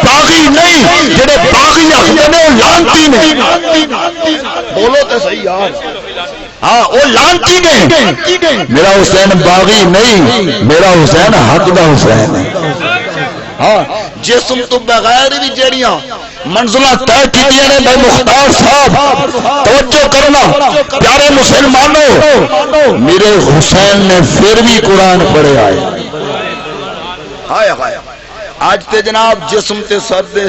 باغی نہیں جڑے باغی آخر نے لانتی نے بولو تو صحیح یار ہاں وہ لانتی نے میرا حسین باغی نہیں میرا حسین حق دا حسین ہے ہاں جسم تو بغیر بھی جڑیاں منزلہ طے کی نے بھائی مختار صاحب توجہ کرنا پیارے مسلمانوں میرے حسین نے پھر بھی قرآن پڑھے آئے آج تے جناب جسم تے سر دے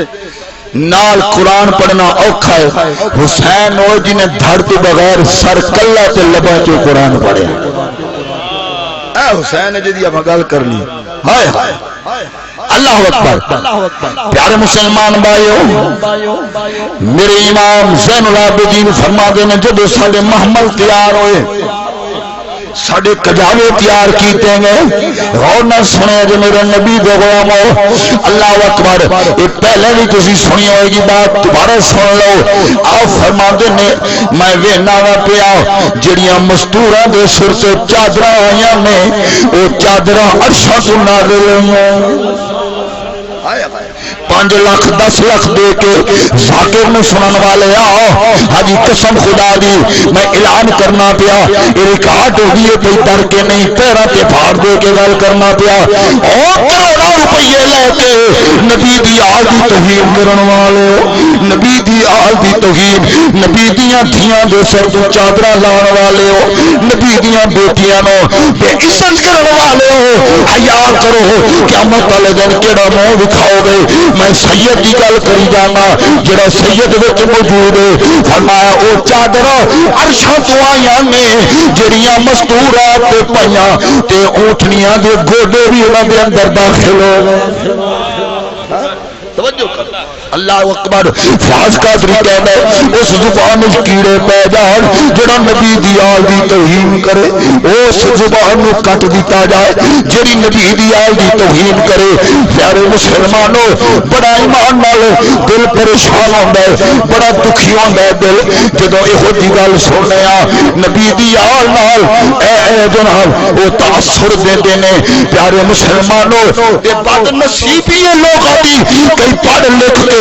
نال قرآن پڑھنا اوکھا ہے حسین وہ جنہیں دھڑ تو بغیر سر کلا تے لبا کے قرآن پڑھے اے حسین جدی اب گل کرنی ہائے ہائے اللہ اکبر پیارے مسلمان بھائیو میرے امام زین العابدین فرما دے نے جب ساڈے محمل تیار ہوئے ساڈے کجاوے تیار کیتے گئے غور نہ سنے جو میرے نبی دے غلامو اللہ اکبر یہ پہلے بھی تسی سنی ہوئے گی بات دوبارہ سن لو آپ فرما دے نے میں وینا وا پیا جڑیاں مستوراں دے سر سے چادراں آئیاں نے وہ چادراں عرشاں تو نازل ہوئیں 5 لاکھ 10 لاکھ دے کے ذاکر میں سنن والے آؤ حاجی قسم خدا دی میں اعلان کرنا پیا یہ ریکارڈ ہو گئی کوئی ڈر کے نہیں پیرا کے پھاڑ دے کے گل کرنا پیا اور کروڑوں روپیے لے کے نبی دی آل دی توہین کرن والے نبی دی آل دی توہین نبی دیاں دھیاں دے سر تو چادراں لاؤن والے ہو نبی دیاں بیٹیاں نو بے عزت کرن والے ہو حیا کرو قیامت والے دن کیڑا منہ دکھاؤ گے میں سید کی گل کری جانا جڑا سید وچ موجود ہے فرمایا او چادر عرشاں تو آئیاں نے جڑیاں مستورات تے پئیاں تے اونٹنیاں دے گوڈے بھی انہاں دے اندر داخل ہو گئے توجہ کر اللہ اکبر فاز قادری کہنا ہے اس زبان وچ کیڑے پے جان جڑا نبی دی آل دی توہین کرے اس زبان نو کٹ دتا جائے جڑی نبی دی آل دی توہین کرے پیارے مسلمانوں بڑا ایمان نال دل پریشان ہوندا ہے بڑا دکھی ہوندا ہے دل جدوں ایہو جی گل سننے آ نبی دی آل نال اے جناب او تاثر دیندے نے پیارے مسلمانوں تے بد نصیبی لوگاں دی کئی پڑھ لکھ کے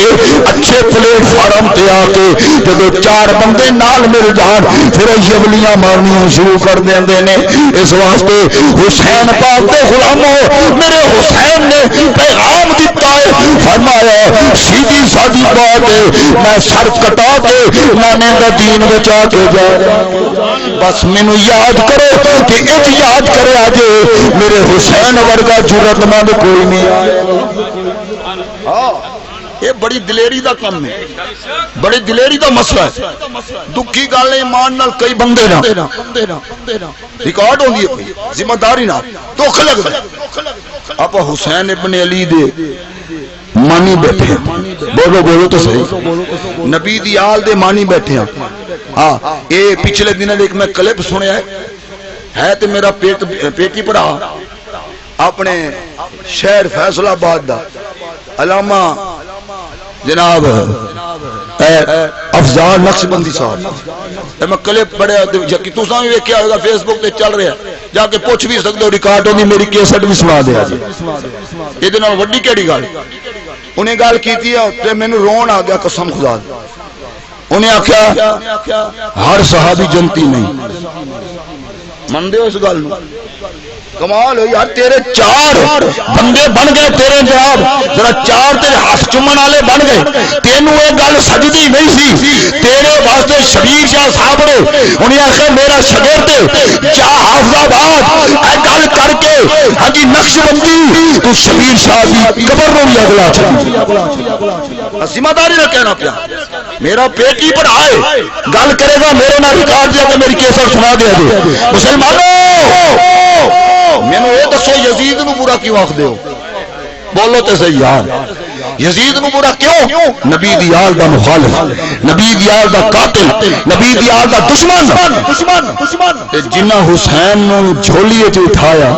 اچھے پلیٹ فارم تے آ کے جب 4 بندے نال مل جان پھر یبلیاں مارنیاں شروع کر دیندے نے اس واسطے حسین پاک دے غلاموں میرے حسین نے پیغام دیتا ہے فرمایا سیدھی سادی بات ہے میں سر کٹا کے نانے دا دین بچا کے جا بس مینوں یاد کرو کہ اج یاد کرے اج میرے حسین ورگا جرأت مند کوئی نہیں یہ بڑی دلیری دا کم ہے بڑی دلیری دا مسئلہ ہے دکھی گل ایمان نال کئی بندے نا ریکارڈ ہوندی ہے کوئی ذمہ داری نہ دکھ لگ آپ حسین ابن علی دے مانی بیٹھے بولو بولو تو صحیح نبی دی آل دے مانی بیٹھے ہیں ہاں یہ پچھلے دنوں ایک میں کلپ سنیا ہے تے میرا پیٹی پڑا اپنے شہر فیصل آباد دا علامہ جناب افضال نقشبندی صاحب میں کلپ پڑھیا کہ تساں بھی ویکھیا ہوگا فیس بک تے چل رہا جا کے پوچھ بھی سکتے ہو ریکارڈ ہوندی میری کیسٹ بھی سنا دیا جی یہ نال وڈی کیڑی گل انہیں گل کیتی ہے تے مینوں رون آ گیا قسم خدا دی انہیں آخیا ہر صحابی جنتی نہیں مندے ہو اس گل نو کمال ہو یار تیرے 4 بندے بن گئے تیرے جواب ذرا 4 تیرے ہاتھ چومن والے بن گئے تینوں یہ گل سجدی نہیں سی تیرے واسطے شبیر شاہ صاحب نے انہیں آخر میرا شاگرد جا حافظ آباد اے گل کر کے ہاں جی نقش بندی تو شبیر شاہ دی قبر نو بھی اگلا چاہیے ذمہ داری نہ کہنا پیا میرا پیٹ ہی پڑھائے گل کرے گا میرے نال ریکارڈ دیا کہ میری کیسٹ سنا دیا جی مسلمانوں میں نے یہ دسو یزید نو برا کیوں آخ دے ہو بولو تے صحیح یار یزید نو برا کیوں؟ نبی دی آل دا مخالف، نبی دی آل دا قاتل، نبی دی آل دا دشمن، جنہ حسین نو جھولیے چ اٹھایا،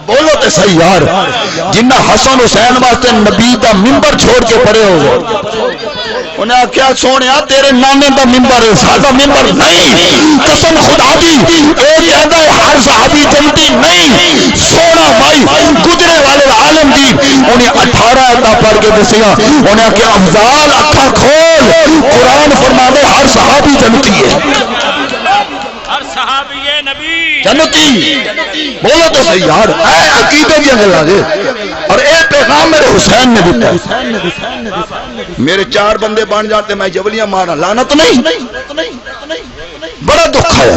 بولو تے صحیح یار، جنہ حسن حسین واسطے نبی دا منبر چھوڑ کے پڑے ہو گئے، انہیں کیا سونیا تیرے نانے دا منبر ہے، سادہ منبر نہیں، قسم خدا دی ایک کہتا ہے ہر صحابی جنتی نہیں، سونا بھائی گزرے والے عالم دی انہیں 18 آیتاں پڑھ کے دسیاں، انہیں کہ افضال اکھا کھول، قرآن فرما دے ہر صحابی جنتی ہے، جنتی، بولو تو صحیح یار، اے عقیدے کی گلاں دے، اور اے پیغام میرے حسین نے دیتا ہے، میرے 4 بندے بن جاتے میں جولیاں مارا، لعنت نہیں، بڑا دکھ آیا،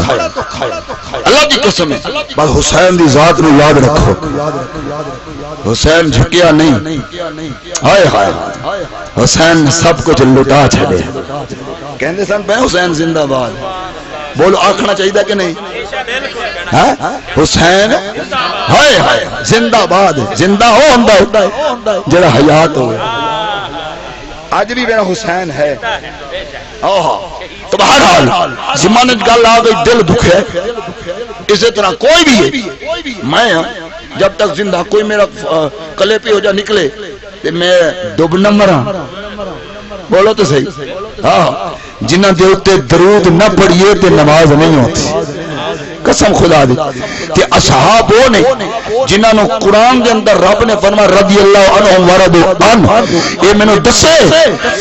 اللہ کی قسم ہے، بس حسین دی ذات نو یاد رکھو، حسین جھکیا نہیں، ہائے ہائے حسین نے سب کچھ لٹا چھڑے، کہندے سن پہ حسین زندہ باد، بولو آکھنا چاہیے کہ نہیں؟ حسین ہائے ہائے زندہ باد، زندہ ہو ہوندا جڑا حیات ہوئے، آج بھی میرا حسین ہے، تو بہرحال زمانے گل آ گئی، دل دکھے، اسی طرح کوئی بھی ہے، میں جب تک زندہ کوئی میرا کلے پہ ہو جا نکلے تو میں ڈب نہ مراں، بولو تو صحیح، ہاں جنہ دے اوتے درود نہ پڑھیے تے نماز نہیں ہوتی، قسم خدا دی کہ اصحاب وہ نے جنہاں نو قرآن دے اندر رب نے فرمایا رضی اللہ عنہم ورضوا عنہ، اے میں نو دسے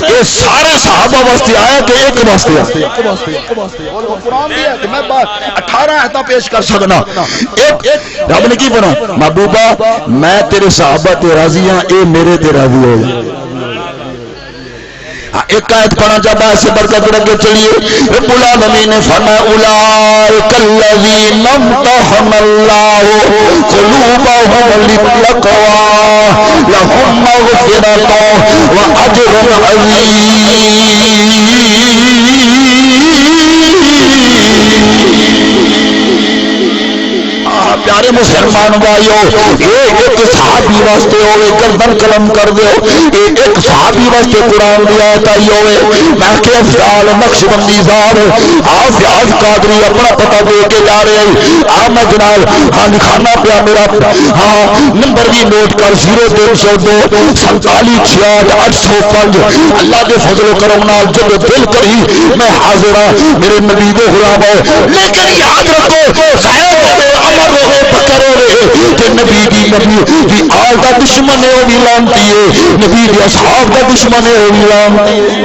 اے سارے صحابہ واسطے آیا کہ ایک واسطے آیا؟ قرآن دی ہے کہ میں 18 آیتاں پیش کر سکنا، ایک رب نے کی فرمایا محبوبہ میں تیرے صحابہ تے راضی ہاں، اے میرے تے راضی ہو جائے، ایک آیت پڑھا جب ایسے برکت رکھے چلیے، رب العالمین نے فرمایا اولئک الذین امتحن اللہ قلوبهم للتقوی لهم مغفرۃ واجر عظیم۔ پیارے مسلمان بھائیو، ایک صحابی واسطے ہوئے گردن قلم کر دیو، ایک صحابی واسطے قرآن دی آیت آئی ہوئے، میں کہ افضال نقش بندی زار فیاض قادری اپنا پتہ دے کے جا رہے ہیں، میں جناب ہاں کھانا پیا میرا، ہاں نمبر بھی نوٹ کر 0302 47 66 805، اللہ دے فضل و کرم نال جب دل کری میں حاضر ہاں میرے نبی دے غلام ہو، لیکن یاد رکھو خیر ہوئے امر ہوئے بکر ہوئے کہ نبی دی آل دا دشمن ہے وہ بھی لانتی ہے، نبی دی اصحاب دا دشمن ہے وہ بھی لانتی ہے،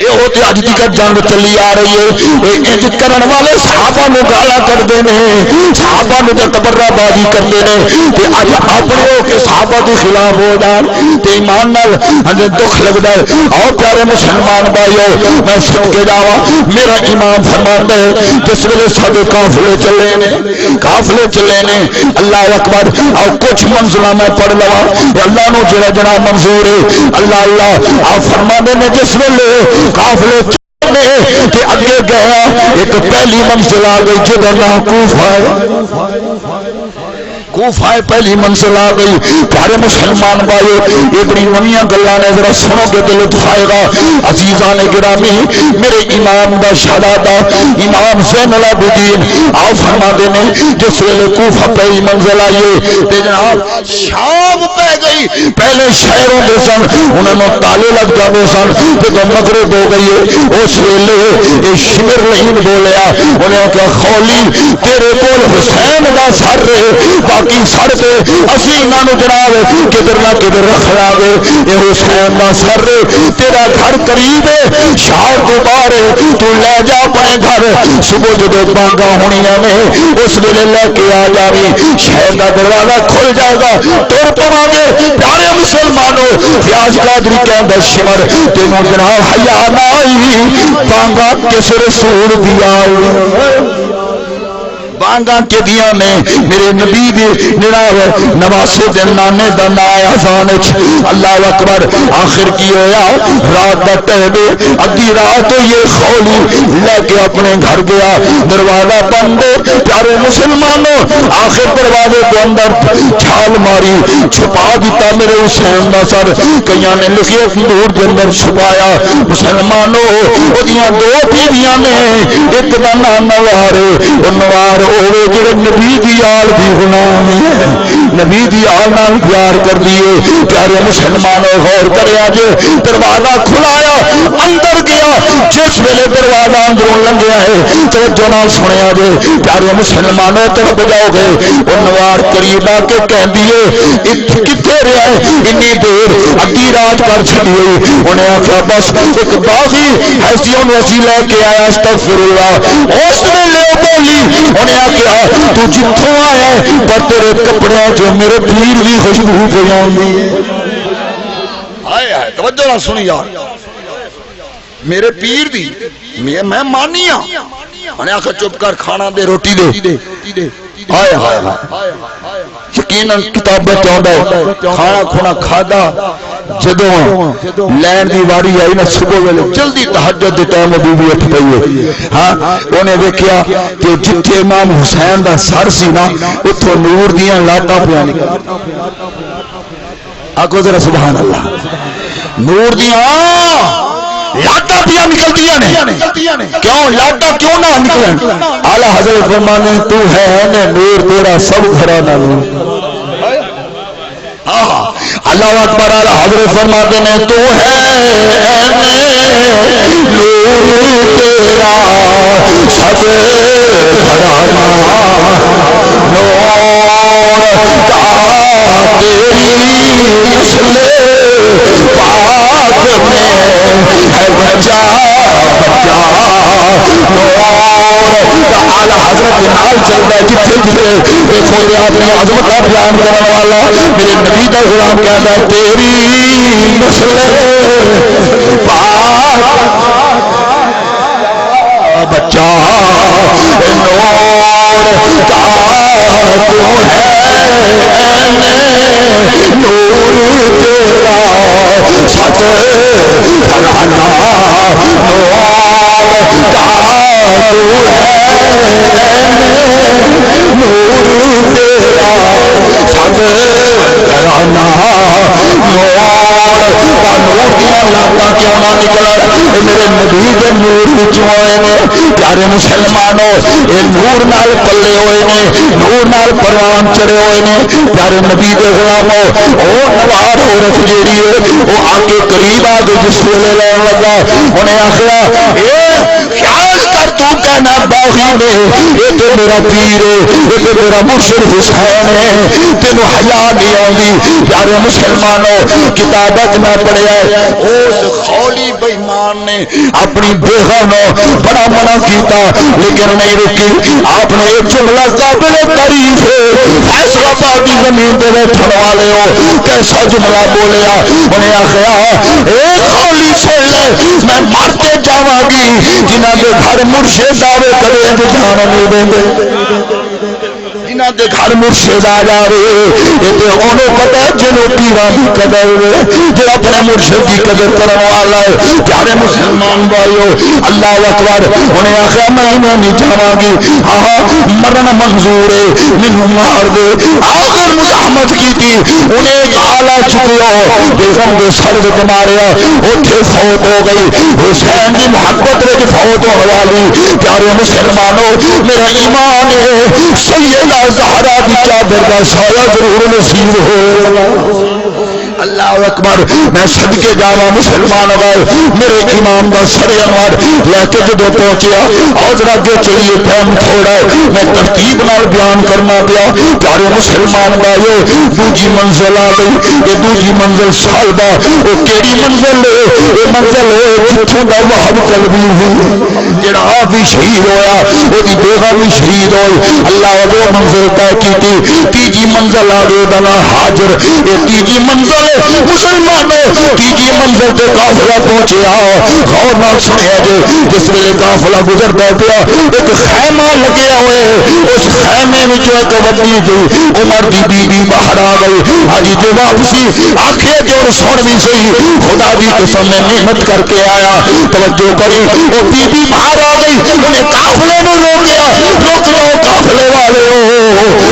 یہ ہوتے اج تک جنگ چلی آ رہی ہے، انج کرن والے صحابہ نو گالا کرتے ہیں، صحابہ نو تبرہ بازی کرتے ہیں، تے اج اپنے ہو کے صحابہ کے خلاف ہو جان تے ایمان نال ہمیں دکھ لگتا ہے۔ اور پیارے مسلمان بھائیو میں سن کے جاواں میرا امام فرماتا ہے جس ویلے سارے قافلے چلے نے، قافلے چلے نے، اللہ اکبر، اور کچھ منزلہ میں پڑھ لواں اللہ نو جڑا جڑا منظور ہے، اللہ اللہ آپ فرماندے نے جس ویلے قافلے کہ اگے گیا ایک پہلی منزل آ گئی جدھر نام کوفہ ہے، کوفہ پہلی منزل آ گئی۔ پیارے مسلمان بھائیو یہ بڑی نمیاں گلاں نے، ذرا سنو گے تو لطف آئے گا۔ عزیزان گرامی میرے امام دا شہزادہ امام زین العابدین آپ فرماتے ہیں جس ویلے کوفہ پہلی منزل آئیے تے جناب شام پہ گئی، پہلے شہروں دے سن انہوں نے تالے لگ جاتے سن، جب مغرب ہو گئی اس ویلے یہ شمر نہیں بولیا، انہیں کہا خولی تیرے کول حسین دا سر رہے باقی سر پہ اسی انہوں جناب کدھر نہ کدھر رکھ لا گے، یہ حسین دا سر رہے تیرا گھر قریب ہے، شہر کو باہر تو لے جا اپنے گھر، صبح جب بانگا ہونی نے اس ویلے لے کے آ جاوی، شہر کا دروازہ کھل جائے گا، تر پوا گے۔ پیارے مسلمانوں فیاض قادری کہندا شمر تینوں جناب حیا نہ آئی، بانگا کس رسول دیا وانگا کے دیا نے میرے نبی دی جناب نواسے دے نانے دا نا آسان اللہ اکبر آخر کی ہویا رات دا ٹہبے ادھی رات یہ خولی لے کے اپنے گھر گیا دروازہ بند پیارے مسلمانوں آخر دروازے کو اندر چھال ماری چھپا دیتا میرے حسین دا سر کئیاں نے لکھے نور کے اندر چھپایا مسلمانوں وہ دو بیویاں نے ایک دا نام نوار وہ نوار ہوئے جڑے نبی دی آل دی غلام ہے نبی دی آل نال پیار کر دیے پیارے مسلمانوں غور کرے آج دروازہ کھلایا اندر گیا جس ویلے دروازہ اندروں لنگیا ہے توجہ نال سنے آج پیارے مسلمانوں طرف جاؤ گے وہ نوار قریب آ کے کہہ دیے کتنے رہا ہے انی دیر ادھی رات کر چھڑی ہوئی انہیں آخیا بس ایک باغی ایسی انہوں اسی لے کے آیا استغفر اللہ اس نے لے بولی انہیں آخیا تو جتوں آیا ہے پر تیرے کپڑے جو میرے پیر بھی خوشبو پہ جاؤں آئے توجہ نہ سنی یار میرے پیر دی میں مانی ہاں میں نے آخر چپ کر کھانا دے روٹی دے آئے ہائے یقیناً کتابیں چاہتا ہے کھانا کھونا کھادا جدوں لین دی واری آئی نا صبح ویلے جلدی تہجد دے ٹائم بی بی اٹھ پئی ہے ہاں انہیں دیکھیا کہ جتھے امام حسین دا سر سی نا اتھوں نور دیاں لاٹاں پیا نکل آکو ذرا سبحان اللہ نور دیاں لاٹا پیا نکل دیا نے کیوں لاٹا کیوں نہ نکلیں اعلی حضرت فرمانے تو ہے نے نور تیرا سب گھرانہ نور اللہ اکبر اعلی حضرت فرماتے ہیں تو ہے نور تیرا سب گھرانہ نور کا تیری نسل پاک میں ہے بچا بچا اعلی حضرت نال چلتا ہے جتنے جتنے دیکھو یہ اپنی عظمت کا بیان کرنے والا میرے نبی کا غلام کہتا ہے تیری نسل پاک بچہ نور کا تو ہے نور تیرا سچ گھرانہ نور کا تو ہے نور تیرا سچ گھرانہ نور دیا لاٹا کیوں نہ نکلا میرے نبی کے نور وچوں آئے نے پیارے مسلمانوں یہ نور نال پلے ہوئے نے نور نال پروان چڑھے ہوئے نے پیارے نبی کے غلاموں او نوار عورت جیڑی ہے وہ آ کے قریب آ کے جس ویلے لین لگا انہیں آخیا اے خیال کر تو کہنا باغی نے یہ تو میرا پیر ہے یہ تو میرا مرشد حسین ہے تینوں حیا نہیں آتی پیارے مسلمانوں کتابت میں پڑھیا ہے اس خولی بےمان نے اپنی بیگم نو بڑا منع کیتا لیکن نہیں رکی آپ نے ایک جملہ قابل تعریف ہے فیصلہ آباد کی زمین دے بیٹھن والے ہو کیسا جملہ بولیا انہیں آخیا ایک خولی سن لے میں مرتے جاواں گی جنہاں دے گھر مرشد آوے کرے جان نہیں دیں گے جنہاں دے گھر مرشد آ جاوے یہ تے انہوں پتہ جنوں پیراں دی قدر جو اپنے مرشد کی قدر کرنے والا ہے پیارے مسلمان بھائیو اللہ اکبر انہیں آخیا میں انہیں نہیں جاواں گی ہاں مرنا منظور ہے مینوں مار دے آخر مزاحمت کی تھی انہیں آلہ چکیا بیگم کے سر وچ ماریا اوتھے فوت ہو گئی حسین کی محبت وچ فوت ہو والی پیارے مسلمانوں میرا ایمان ہے سیدہ زہرا کی چادر کا سایہ ضرور نصیب ہو اللہ اکبر میں صدقے جاواں مسلمان گئے میرے امام دا سر انوار لے کے جدو پہنچیا اور اگے چلیے ٹائم تھوڑا ہے میں ترتیب نال بیان کرنا پیا پیارے مسلمان بھائیو دوجی منزل آ گئی یہ دوجی منزل صاحبہ وہ کیڑی منزل ہے یہ منزل ہے جتھوں دا وہاب قلبی ہوئی جڑا آپ بھی شہید ہویا وہ دی بیگم بھی شہید ہوئی اللہ وہ منزل طے کی تیجی منزل آ گئی دا نام حاجر یہ تیجی منزل والے مسلمانوں تیجی منزل تے قافلہ پہنچیا غور نال سنیا جی جس ویلے قافلہ گزردا پیا ایک خیمہ لگیا ہوئے اس خیمے وچ ایک وڈی جی عمر دی بی بی باہر آ گئی حاجی جو واپسی آکھے جو سن بھی صحیح خدا دی قسم میں محنت کر کے آیا توجہ کری وہ بی بی باہر آ گئی انہیں قافلے نو روکیا روک لو قافلے والے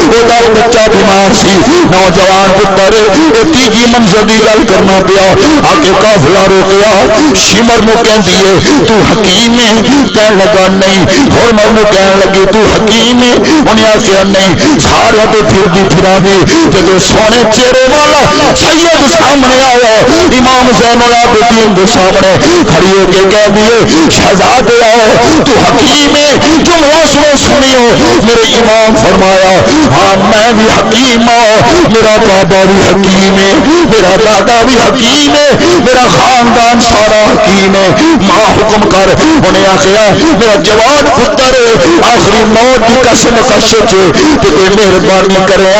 وہ بچہ بیمار سی نوجوان پتر وہ تیجی منزل دی گل کرنا پیا آ کے قافلہ روکیا شمر نو کہندی ہے تو حکیم ہے کہن لگا نہیں ہرمر نو کہن لگی تو حکیم ہے انہیں آخیا نہیں سارا تو پھر دی پھرا دی جب سونے چہرے والا سید سامنے آیا امام زین العابدین کے سامنے کھڑی ہو کے کہہ دیے شہزادے آؤ تو حکیم ہے جملہ سنیو میرے امام فرمایا ہاں میں بھی حکیم ہوں میرا بابا بھی حکیم ہے میرا دادا بھی حکیم ہے میرا خاندان سارا حکیم ہے ماں حکم کر انہیں آخیا میرا جوان پتر آخری موت کی قسم کشش کوئی مہربانی کرے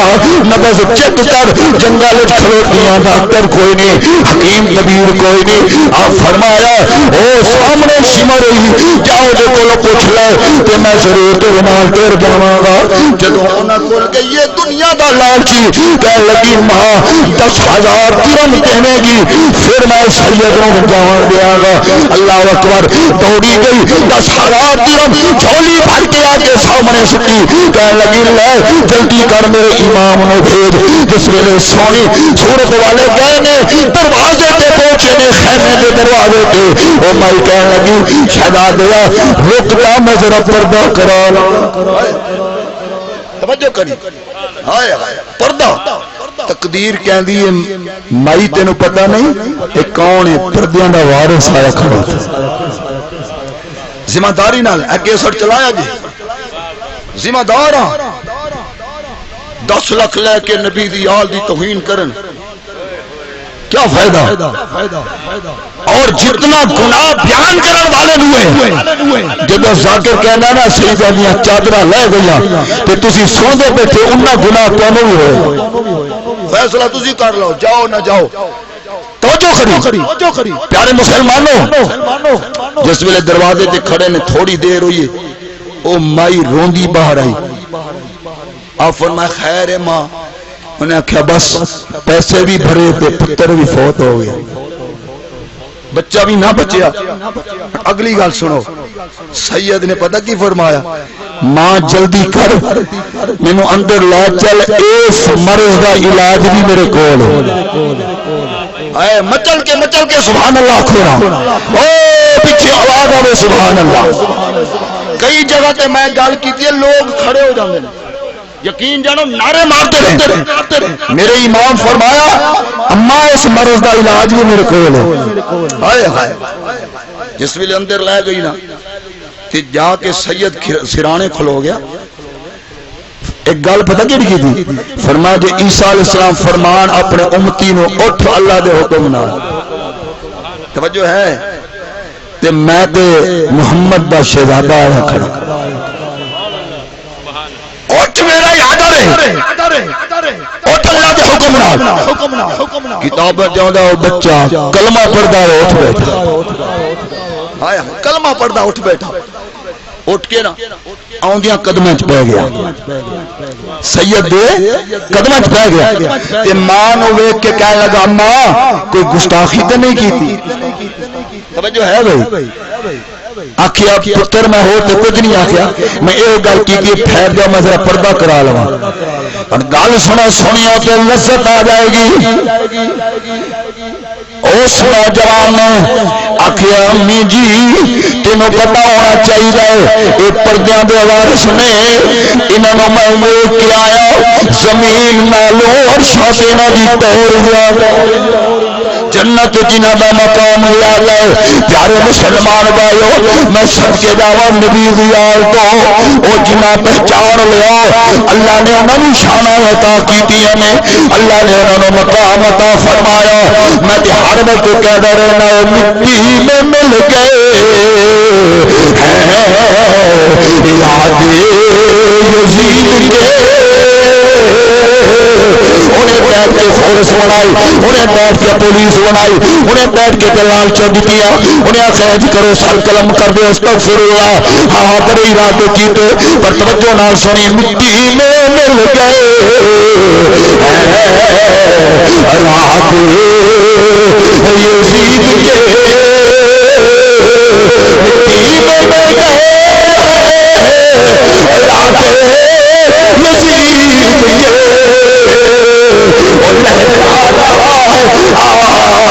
نبض چیک کر جنگل کھلوتیاں ڈاکٹر کوئی نہیں حکیم طبیب کوئی نہیں آپ فرمایا او سامنے سمر ہوئی جاؤ جو کو پوچھ لے کہ میں ضرور تو نال ٹر جاواں گا جدوں انہاں کول گئی یہ دنیا دا لالچی کہہ لگی ماں 10,000 درہم دینے گی پھر میں سید نوں جاواں دیا گا اللہ اکبر دوڑی گئی 10,000 درہم جھولی بھر کے آ کے سامنے سٹی کہہ لگی لے جلدی کر میرے امام نے بھیج جس ویلے سونی صورت والے گئے نے دروازے تے پہنچے نے خیمے دے دروازے تے او مائی کہنے لگی شہزادیا رک جا میں ذرا پردہ کرا توجہ کری ہائے ہائے پردہ تقدیر کہندی ہے مائی تینوں پتہ نہیں اے کون ہے پردیاں دا وارث آیا کھڑا ذمہ داری نال اگے سڑ چلایا جی ذمہ دار 10 لاکھ لے کے نبی دی آل دی توہین کرن کیا فائدہ اور جتنا گناہ بیان کرن والے ہوئے جب ذاکر کہنا نا سیدہ دیاں چادرہ لے گیا کہ تسی سن دے بیٹھے انہا گناہ کونوں ہی ہوئے فیصلہ تسی کر لو جاؤ نہ جاؤ توجہ کری پیارے مسلمانوں جس ویلے دروازے تے کھڑے نے تھوڑی دیر ہوئی او مائی روندی باہر آئی آپ فرمایا خیر ہے ماں انہیں کہا بس پیسے بھی بھرے تھے پتر بھی فوت ہو گیا بچہ بھی نہ بچیا اگلی گل سنو سید نے پتہ کی فرمایا ماں جلدی کر مینوں اندر لے چل اس مرض دا علاج بھی میرے کول اے مچل کے سبحان اللہ کھوڑا او پیچھے آواز آوے سبحان اللہ کئی جگہ تے میں گل کیتی ہے لوگ کھڑے ہو جاندے ہیں یقین جانو نعرے مارتے رہتے میرے امام فرمایا اما اس مرض دا علاج بھی میرے کول ہے ہائے ہائے جس ویلے اندر لے گئی نا تے جا کے سید سرانے کھلو گیا ایک گل پتہ کیڑی کی تھی فرمایا جے عیسیٰ علیہ السلام فرمان اپنے امتی نو اٹھ اللہ دے حکم نال توجہ ہے تے میں تے محمد دا شہزادہ آیا کھڑا اٹھ میرا یاد رہے اٹھ اللہ دے حکم نال کتاب جاوندا او بچہ کلمہ پڑھدا اٹھ بیٹھا ہائے کلمہ پڑھدا اٹھ بیٹھا اٹھ کے نا آندیاں قدماں چ پے گیا سید دے قدماں چ پے گیا تے ماں نو ویکھ کے کہنے لگا ماں کوئی گستاخی تے نہیں کیتی توجہ ہے بھائی آخیا پتر میں ہو تو کچھ نہیں آخیا میں یہ گل کی ٹھہر جا میں ذرا پردہ کرا لوا اور گل سنا سنیا تو لذت آ جائے گی اس نوجوان نے آخیا امی جی تینوں پتا ہونا چاہیے یہ پردیاں دے وارث نے انہوں میں ویکھ کے آیا زمین نالوں اور شاتے نہ دی توڑ گیا جنت جنہ دا مقام لیا جائے پیارے مسلمان بھائیو میں سب کے جاوا نبی دیال تو او جنہ پہچان لیا اللہ نے انہوں شانہ عطا کی ہمیں اللہ نے انہوں مقام عطا فرمایا میں ہر وقت کہہ رہنا مٹی میں مل گئے یاد یزید کے انہیں بیٹھ کے فورس بنائی انہیں انہیں بیٹھ کے پولیس بنائی انہیں بیٹھ کے دلال چو دیتی انہیں آخر کرو سر قلم کر دو استغفر اللہ ہاں بڑے ارادے کیتے پر توجہ نہ سنی مٹی میں مل گئے رات یزید کے مٹی میں مل گئے رات یزید کے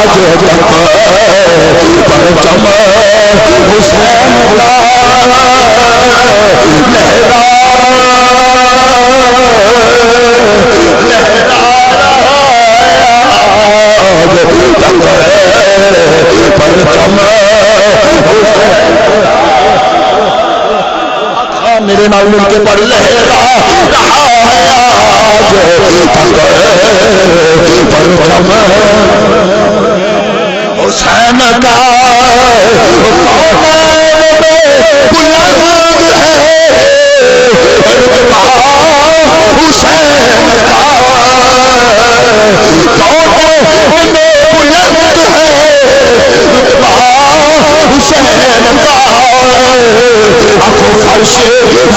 آج پرچم حسین کا لہرا پرچم میرے نال مل کے پڑھ لہرا رہا ہے آج پرچم حسین کا بلند ہے حسین کا بلند ہے حسین کا آنکھوں فرش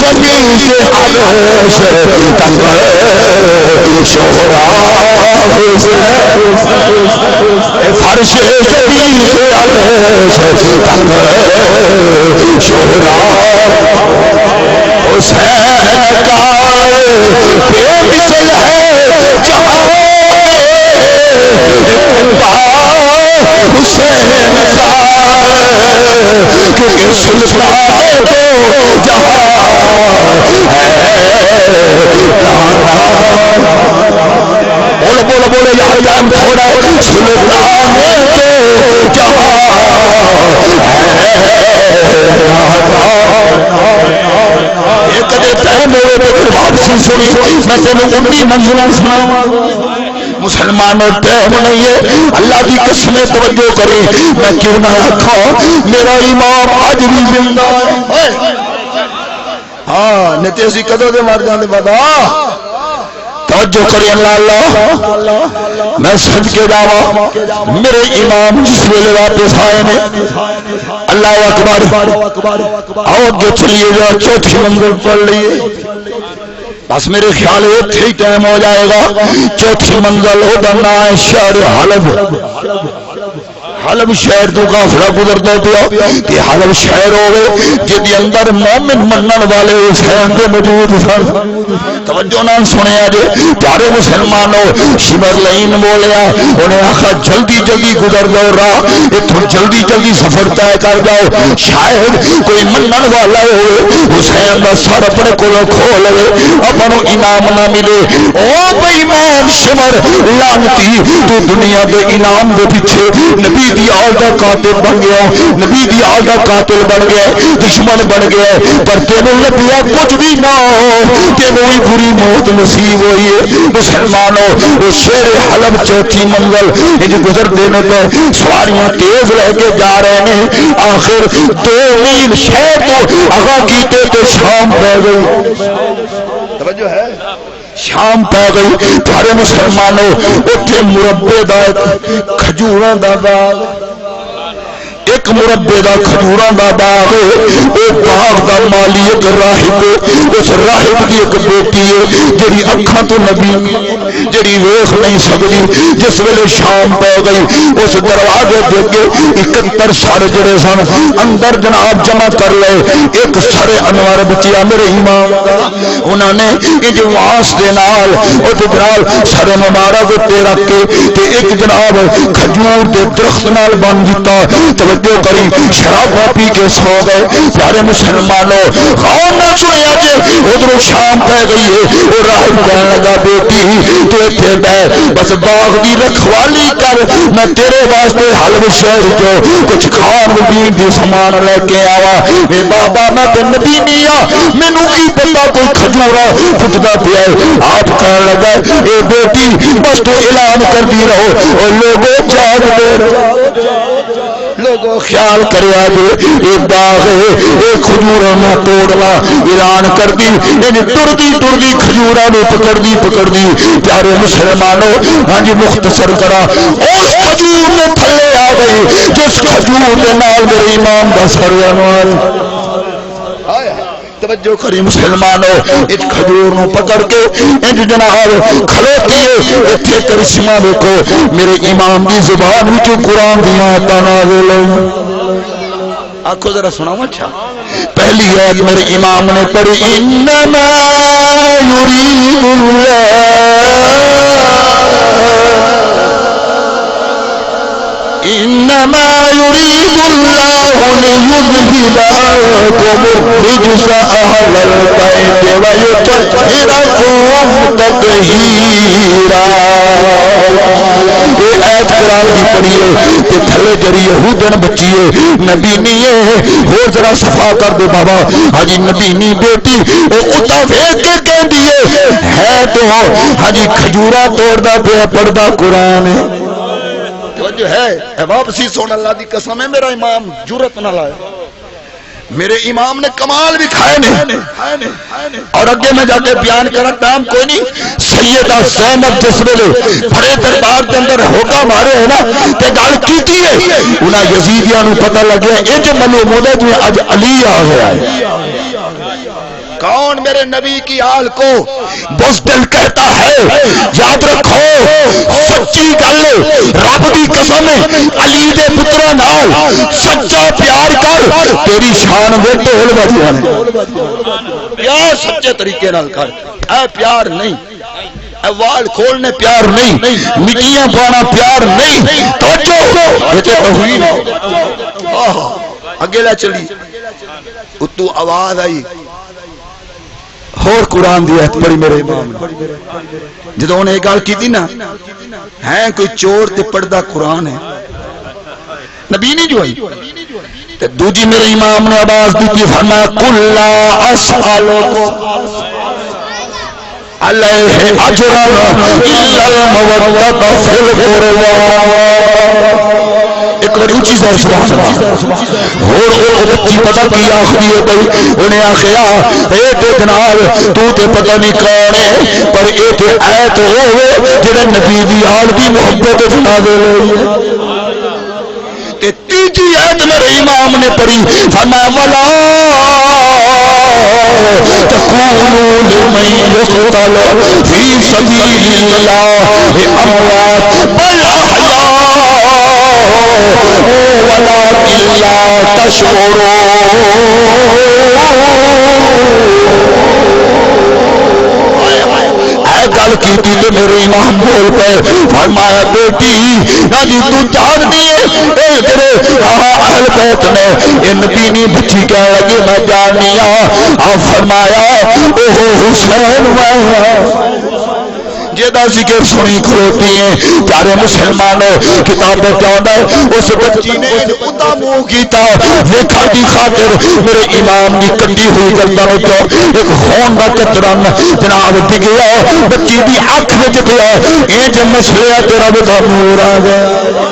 زمین سے عرش تک شہرا فرش زمین سے عرش تک شہرا حسین کا بے مثل ہے جہاں حسین کا کیونکہ سلطان تو جہاں ہے بولو بولو بولو یار جان تھوڑا سلطان تو جہاں ہے ایک ٹائم واپسی سنی میں تینوں 19 منزلیں سناواں مسلمانوں ٹائم نہیں ہے اللہ کی قسم توجہ کرے میں کیوں نہ رکھا میرا امام آج بھی زندہ ہے ہاں نہیں تو اسی کدوں دے مر جاندے بابا توجہ کرے اللہ میں سچ کے جاوا میرے امام جس ویلے واپس آئے نے اللہ اکبر آؤ جو چلیے جا چوتھی منزل پڑھ لیے بس میرے خیال ہے ہی ٹائم ہو جائے گا چوتھی منزل ہو بننا ہے شہر حلب حلب شہر تو کافلا گزرتا پیا کہ حلب شہر ہوئے جی اندر مومن منن والے حسین کے موجود سن توجہ نہ سنیا جی پیارے مسلمانوں شمر لین بولیا انہیں آخا جلدی جلدی گزر جاؤ راہ اتوں جلدی جلدی سفر طے کر جاؤ شاید کوئی منن والا ہوئے حسین کا سر اپنے کو کھول لے اپنوں انعام نہ ملے او بھائی مان شمر لانتی تو دنیا کے انعام کے پیچھے نبی دی آل دا قاتل بن گیا نبی دی آل دا قاتل بن گیا دشمن بن گیا پر تینوں لبیا کچھ بھی نہ ہو تینوں ہی بری موت نصیب ہوئی ہے مسلمانوں وہ شیر حلب چوتھی منزل انج گزر دینے پہ سواریاں تیز رہ کے جا رہے ہیں آخر 2 میل شہر کو آگاہ کیتے تو شام پہ گئی توجہ ہے شام پہ گئی پیارے مسلمانوں اتنے مربے دا کھجوراں دا باغ ایک مربے دا کھجوراں دا باغ او باغ دا مالی ایک راہب اس راہب دی ایک بیٹی ہے جڑی اکھاں تو نبی جڑی ویکھ نہیں سکدی جس ویلے شام پہ گئی اس دروازے دے کے 71 سر جڑے سن اندر جناب جمع کر لے ایک سر انوار بچیا میرے امام انہوں نے انج واس دے نال او جناب سر مبارک تے رکھ کے تے ایک جناب کھجور دے درخت نال بن دیتا توجہ کری شراب پی کے سو گئے پیارے مسلمانوں غور نہ سنیا جے ادھر شام پہ گئی ہے وہ راہب کہنے لگا بیٹی تو اتنے بیٹھ بس باغ دی رکھوالی کر میں تیرے واسطے حلب شہر جو کچھ کھان مبین دی سامان لے کے آوا اے بابا میں تے نبی نہیں آ مینوں کی پتہ کوئی کھجورا پھٹدا پیا ہے آپ کہنے لگا اے بیٹی بس تو اعلان کر دی رہو اور لوگوں جاگ دے لوگوں خیال کریا جے اے باغ اے کھجوراں نہ توڑنا اعلان کر دی ان ٹردی کھجوراں نو پکڑ دی پیارے مسلمانوں ہاں جی مختصر کرا اس کھجور نے تھلے آ گئی جس کھجور دے نال میرے امام دا سر انوار توجہ کری مسلمانوں اس کھجور نو پکڑ کے انج جناب کھلوتی ہے ایتھے کرشمہ دیکھو میرے امام دی زبان وچ قرآن دی آیتاں نازل ہوئی آنکھو ذرا سناؤں اچھا پہلی آیت میرے امام نے پڑھی انما یرید اللہ لیذہب عنکم الرجس اہل البیت ویطہرکم تطہیرا یہ ایت قرآن کی پڑھیے کہ تھلے جری یہودن بچیے نبی نہیں ہے ہو ذرا صفا کر دے بابا حاجی نبی نہیں بیٹی وہ اتا ویک کے کہہ دیے ہے تو حاجی کھجورا توڑدا پہ پڑھدا قرآن ہے توجہ ہے واپسی سونا اللہ دی قسم ہے میرا امام جرت نہ لائے میرے امام نے کمال بھی کھائے نہیں اور اگے میں جا کے بیان کرا ٹائم کوئی نہیں سیدہ زینب جس ویلے بڑے دربار کے اندر ہوگا مارے ہے نا تے گل کیتی ہے انہاں یزیدیاں نو پتہ لگیا اے جو معلوم ہوتا ہے جو اج علی آ گیا ہے کون میرے نبی کی آل کو بزدل کہتا ہے یاد رکھو سچی گل رب دی قسم علی دے پتراں نال سچا پیار کر تیری شان دے ڈھول بجانے پیار سچے طریقے نال کر اے پیار نہیں اے وال کھولنے پیار نہیں مٹیاں پانا پیار نہیں توجہ یہ تے توہین اگے لے چلی اتو آواز آئی اور قرآن دی ایت پڑھی میرے امام نے جدوں نے گل کیتی نا ہے کوئی چور تے پڑھدا قرآن ہے نبی نہیں جو آئی تے دوجی میرے امام نے آواز دی فرمایا قل لا اسألکم علیہ اجرا الا المودۃ فی القربى ایک بڑی اونچی زور سبحان اللہ اور بچی پتہ کی آخری ہے بھائی انہیں آخیا اے تے جناب تو تے پتہ نہیں کون ہے پر اے تے ایت ہوئے جڑا نبی دی آل دی محبت سنا دے تے تیجی ایت میرے امام نے پڑھی فرمایا ولا تقولوا لمن يقتل في سبيل الله اموات بل ولكن لا تشعرون گل کی میرے امام بول پہ فرمایا بیٹی جی تو جانتی ہے تیرے اہل بیت نے یہ نبی بچی کہنے لگی میں جاننی ہوں فرمایا اوہ حسین جیدہ ذکر سنی کھلوتی ہیں پیارے مسلمانوں کتابیں کہنا ہے اس بچی نے ادا منہ کیتا دیکھا دی خاطر میرے امام کی کٹی ہوئی گردن تو ایک خون کا قطرہ جناب ڈگیا بچی دی آنکھ وچ پیا اے جو مسئلہ تیرا بتا نور آ گیا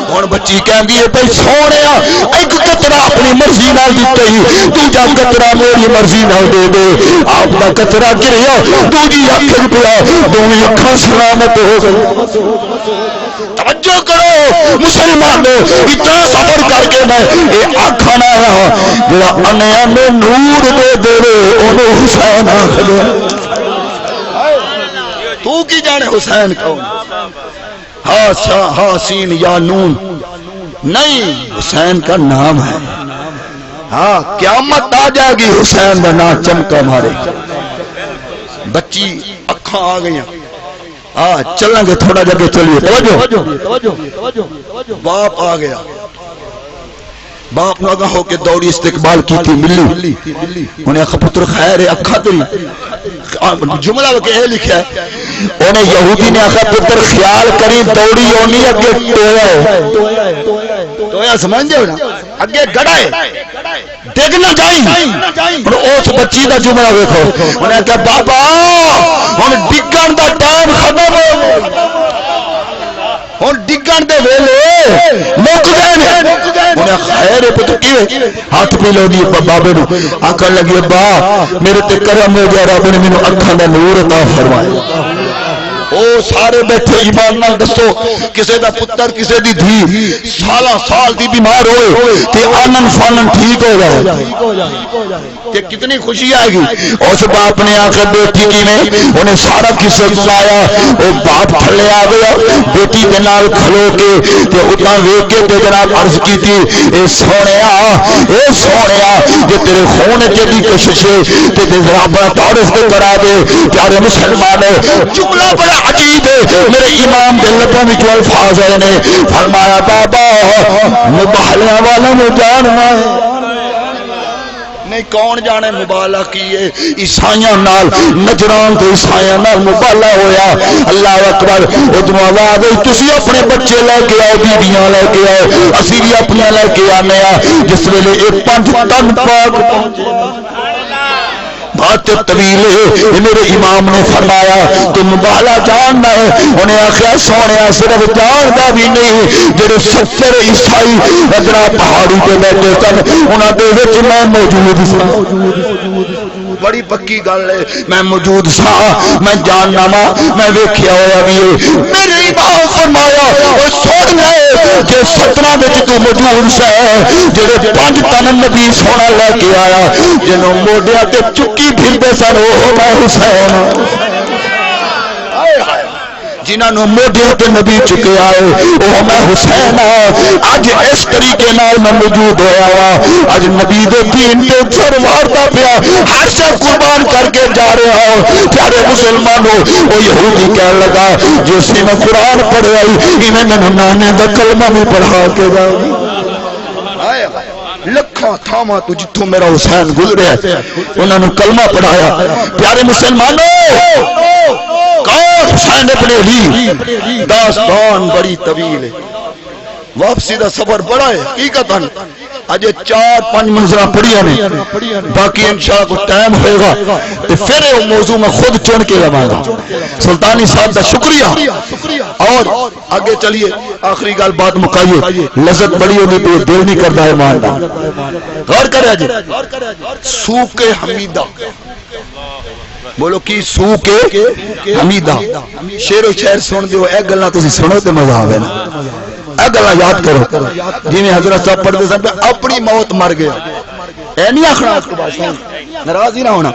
اور بچی کہندی ہے بھائی سونیا ایک قطرہ اپنی مرضی نال دتا ہی دوجا قطرہ میری مرضی نال دے دے آپ دا قطرہ گریا دوجی اکھ پیا دوویں اکھاں سلامت ہو گئی توجہ کرو مسلمانوں اتنا صبر کر کے میں یہ آنکھاں نہ رہا جڑا انیا میں نور دے دے اونوں حسین آکھ دے تو کی جانے حسین کون حسین یا نون نہیں حسین کا نام ہے ہاں قیامت آ جائے گی حسین کا نام چمکا مارے بچی اکھاں آ گئی ہاں چلیں گے تھوڑا جگہ چلیے باپ آ گیا باپ نگا ہو کے دوڑی استقبال کی تھی ملی انہیں آخا پتر خیر ہے اکھا تیری جملہ کہ یہ لکھا ہے انہیں یہودی نے آخا پتر خیال کری دوڑی ہونی اگے ٹویا ہے ٹویا سمجھ جاؤ نا اگے گڑا ہے ڈگ نہ جائیں اور اس بچی دا جملہ دیکھو انہیں کہا بابا ہم ڈگن دا ٹائم ختم ہو ہوں ڈگن دے ویلے مک گئے انہیں خیر پتر کی ہاتھ پہ لو دی بابے نو آکھن لگی ابا میرے تے کرم ہو گیا رب نے مینوں اکھاں دا نور عطا فرمایا او سارے بیٹھے ایمان نال دسو کسے دا پتر کسے دی دھی سالاں سال دی بیمار ہوئے تے آنن فانن ٹھیک ہو جائے تے کتنی خوشی آئے گی اس باپ نے آخر بیٹی کی میں انہیں سارا قصہ سنایا او باپ تھلے آ گیا بیٹی دے نال کھلو کے تے اتنا ویکھ کے تے جناب عرض کی تھی اے سونیا جے تیرے خون تے دی کشش تے ذرا تعارف تے کرا دے پیارے مسلمان جملہ بڑا عجیب ہے میرے امام دے لبوں وچ الفاظ آئے نے فرمایا بابا مبالغہ والا میں جاننا ہے نہیں کون جانے مبالغہ کیے عیسائیاں نال نجران تے عیسائیاں نال مبالغہ ہویا اللہ اکبر ادھر آواز تسی اپنے بچے لے کے آؤ بیویاں لے کے آؤ اسی بھی اپنی لے کے آنے جس ویلے ایک 5 ٹن پاک پہنچے بات طویل ہے میرے امام نے فرمایا تو مبالغہ جاننا ہے انہیں آخیا سونے صرف جانتا بھی نہیں جڑے 70 عیسائی ادرا پہاڑی پہ بیٹھے سن انہاں دے وچ میں موجود سا بڑی پکی گل ہے میں موجود سا میں جاننا وا میں ویکھیا ہویا بھی میرے امام فرمایا او سن لے جے 17 وچ تو موجود سا جڑے 5 ٹن نبی سونا لے کے آیا جنوں موڈیاں تے چکی پھردے سن او میں حسین جنہاں نو موڈیاں تے نبی چکے آئے او میں حسین اج اس طریقے نال میں موجود ہویا وا اج نبی دے دین تے سر مارتا پیا ہر شے قربان کر کے جا رہا ہوں پیارے مسلمانوں او یہودی کہنے لگا جس نے قرآن پڑھیا ایویں میں نانے دا کلمہ بھی پڑھا کے جاؤں لکھاں تھاواں تو جتھوں میرا حسین گزریا انہاں نو کلمہ پڑھایا پیارے مسلمانوں کون حسین ابن علی داستان بڑی طویل ہے واپسی دا سفر بڑا ہے حقیقتاً اج 4-5 منزلہ پڑھیا نے باقی انشاءاللہ کو ٹائم ہوئے گا تو پھر وہ موضوع میں خود چن کے لواں گا سلطانی صاحب دا شکریہ اور آگے چلیے آخری گل بات مکائیے لذت بڑی ہوگی تو دل نہیں کرتا ہے مان دا غور کرے جی سوق حمیدہ بولو کی سوق حمیدہ شعر و شعر سن دیو اے گلاں تسی سنو تے مزہ آوے نا اے گلاں یاد کرو جی میں حضرت صاحب پڑھتے سن پہ اپنی موت مر گیا اے نہیں آخنا اس کو بادشاہ ناراض ہی نہ ہونا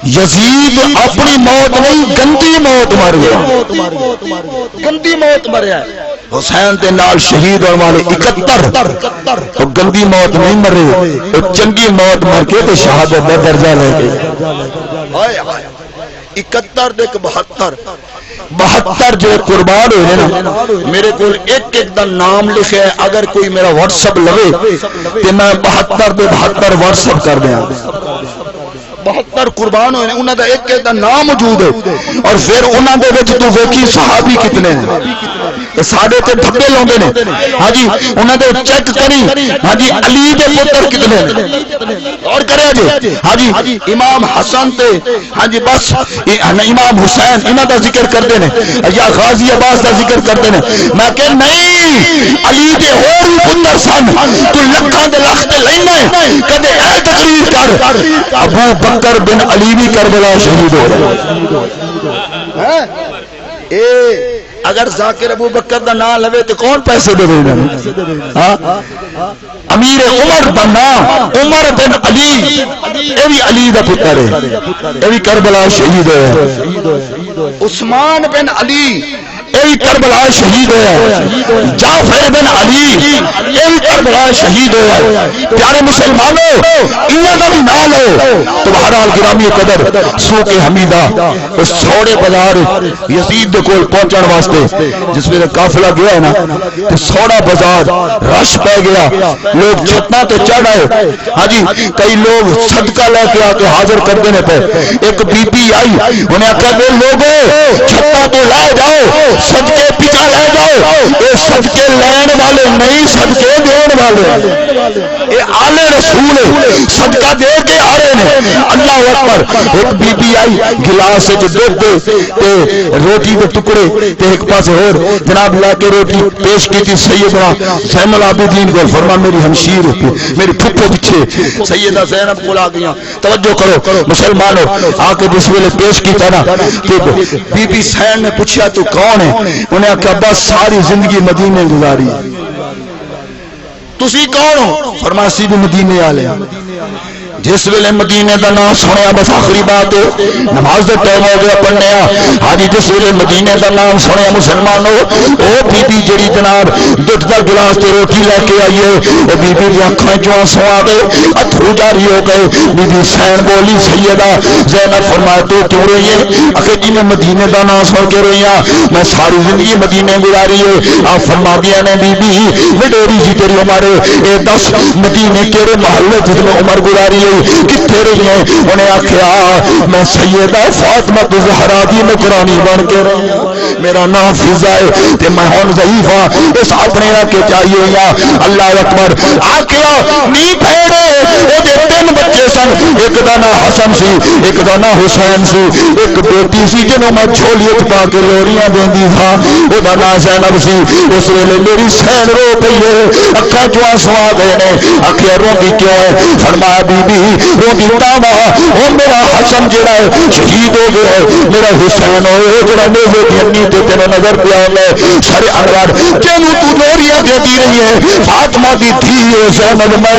یزید اپنی موت نہیں گندی موت مر گیا گندی موت مریا حسین دے نال شہید ہونے والے 71 وہ گندی موت نہیں مرے وہ چنگی موت مر کے تو شہادت دا درجہ لے گئے 71 دے 72 جو قربان ہوئے نا میرے کو ایک دا نام لکھے اگر کوئی میرا واٹس اپ لگے تو میں 72 دے 72 واٹس اپ کر دیا 72 قربان ہوئے انہوں دا ایک دا نام موجود ہے اور پھر انہوں دے وچ تو ویکھی صحابی کتنے ہیں ساڑھے تے دھبے لوندے نے ہاں جی انہوں دے چیک کری ہاں جی علی دے پتر کتنے ہیں اور کرے جی ہاں جی امام حسن تے ہاں جی بس امام حسین انہوں دا ذکر کرتے ہیں یا غازی عباس دا ذکر کرتے ہیں میں کہ نہیں علی دے اور بھی پتر سن تو لکھاں دے لکھ تے لینا ہے کدے اے تقریر کر ابو بکر بن علی بھی کربلا شہید ہو رہا ہے اگر ذاکر ابو بکر دا نام لوے تو کون پیسے دے گا امیر عمر دا نام عمر بن علی یہ بھی علی دا پتر ہے یہ بھی کربلا شہید ہے عثمان بن علی یہ بھی کربلا شہید ہوا جعفر بن علی یہ بھی کربلا شہید ہوا پیارے مسلمانوں انہاں دا بھی نام لو تو بہرحال گرامی قدر سوق حمیدہ اس سوڑے بازار یزید دے کول پہنچن واسطے جس ویلے قافلہ گیا ہے نا تو سوڑا بازار رش پہ گیا لوگ چھتاں تے چڑھ آئے ہاں جی کئی لوگ صدقہ لے کے آ کے حاضر کر دینے پہ ایک بی بی آئی انہیں آخیا کہ لوگوں چھتاں تو لے جاؤ صدقے پچھا لے جاؤ، یہ صدقے لین والے نہیں صدقے دین والے، یہ آلے رسول صدقہ دے کے آ رہے ہیں۔ اللہ اکبر۔ ایک بی بی آئی گلاس دودھ تے روٹی کے ٹکڑے تے ایک پاس اور جناب لا کے روٹی پیش کی تھی سیدنا زین العابدین کو، فرما میری ہمشیر میری پھپھو پیچھے سیدہ زینب کو آ گیا۔ توجہ کرو مسلمانوں، آ کے جس ویلے پیش کی تھا نا کہ بی بی سین نے پوچھا تو کون ہے، انہیں کہا بس ساری زندگی مدینے گزاری۔ تسی کون ہو؟ فرمایا اسی بھی مدینے والے ہیں۔ جس ویلے مدینے دا نام سنیا بس آخری بات نماز دے ٹائم ہو گیا پڑھنے ہاں جس ویلے مدینے دا نام سنیا مسلمانوں او بی بی جڑی جناب دودھ دا گلاس تے روٹی لے کے آئی ہے، او بی بی دی اکھاں چوں آنسو آ گئے، اتھرو جاری ہو گئے۔ بی بی سین بولی سیدہ زینب فرمایا تو کیوں روئی ہے؟ آخر جی میں مدینے دا نام سن کے روئی ہاں، میں ساری زندگی مدینے گزاری ہے۔ آپ فرما دیا نے بی بی وڈیری جی تیری عمر اے 10 مدینے کیڑے محلے جس میں عمر گزاری کتنے رہی ہیں؟ انہیں آخیا میں سیدہ فاطمہ زہرا دی نکرانی بن کے رہی ہوں، میرا نام فضا ہے تے میں ہوں ضعیف ہاں، اس اپنے کے چاہیے یا اللہ اکبر۔ آخیا نہیں پھیڑے وہ تین بچے سن، ایک دا نام حسن سی، ایک دا نام حسین سی، ایک بیٹی سی جنہوں میں چھولی پا کے لوریاں دیندی تھا، وہ دا نام زینب سی۔ اس ویلے میری سین رو پئی ہے، اکھاں چوں آنسو آ گئے نے۔ آخیا روندی کیوں ہے؟ فرمایا بی بی وہ دیتا وا وہ میرا حسن جڑا ہے شہید ہو گیا ہے، میرا حسین ہوئے جڑا میرے دینی تے تیرے نظر پیا میں سر انوار جنوں تو لوریاں دیتی رہی ہے فاطمہ دی تھی زینب میں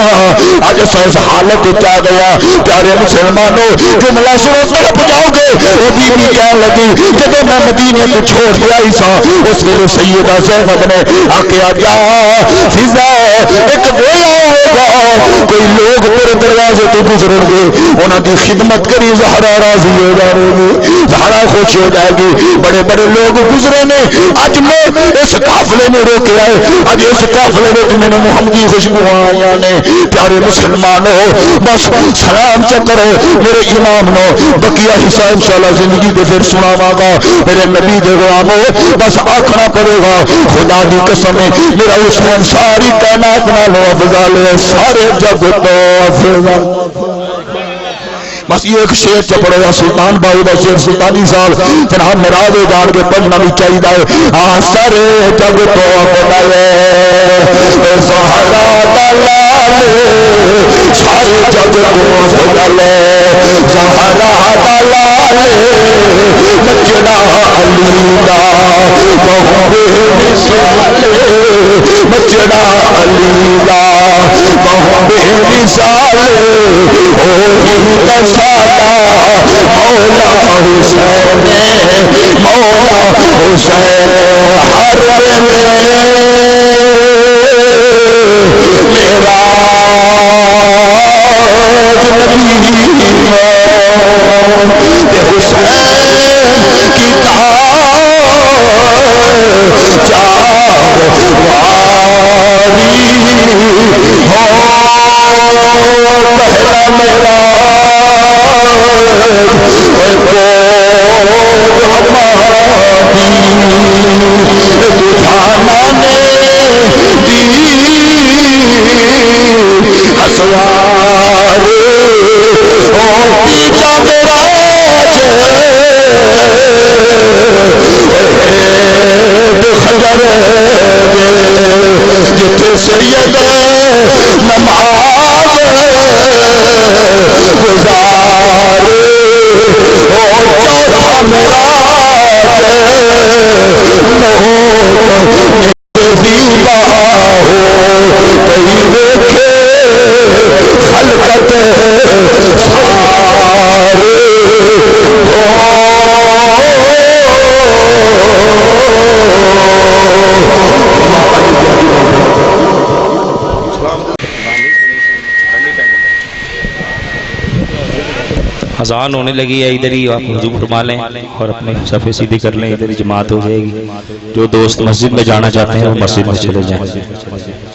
اج اس حالت چ گیا۔ پیارے مسلمانوں جملہ سنو طرف جاؤ گے وہ بی بی کہنے لگی جب میں مدینے کو چھوڑ کے آئی سا اس ویلے سیدہ زینب نے آخیا جا فضا ایک ویلا ہوگا کوئی لوگ تیرے دروازے تو گزریں گے انہوں کی خدمت کری زہرا راضی ہو جائے گی، زہرا خوش ہو جائے گی۔ بڑے بڑے لوگ گزرے نے، اج میں اس قافلے میں روکے آئے، اج اس قافلے میں میرے محمدی خوشبو آیا نے۔ پیارے مسلمانوں بس سلام چکرو میرے امام نو، بقیہ حصہ انشاءاللہ زندگی دے پھر سناواں گا۔ میرے نبی دے غلاموں بس آکھنا پڑے گا خدا دی قسم ہے میرا حسین ساری کائنات نالوں افضل ہے، سارے جگ تو افضل۔ بس یہ ایک شعر چپڑے گا سلطان بائی کا شعر سلطانی صاحب جناب مراد جان کے پڑھنا بھی چاہیے۔ سارے جگ تو افضل ہے سہارا دلال، سارے جگ تو افضل ہے سہارا دلال، نچنا علی دا بہو بے مثال، نچنا علی دا بہو بے مثال، او سادہ مولا حسین مولا حسین ہر میرا حسین کی پہلا میرا سید نماز گزارے چوتھا میرا دیوا ہو کئی دیکھے خلقت سارے اذان ہونے لگی ہے، ادھر ہی آپ وضو فرما لیں اور اپنے صفحے سیدھی کر لیں، ادھر ہی جماعت ہو جائے گی۔ جو دوست مسجد میں جانا چاہتے ہیں وہ مسجد میں چلے جائیں۔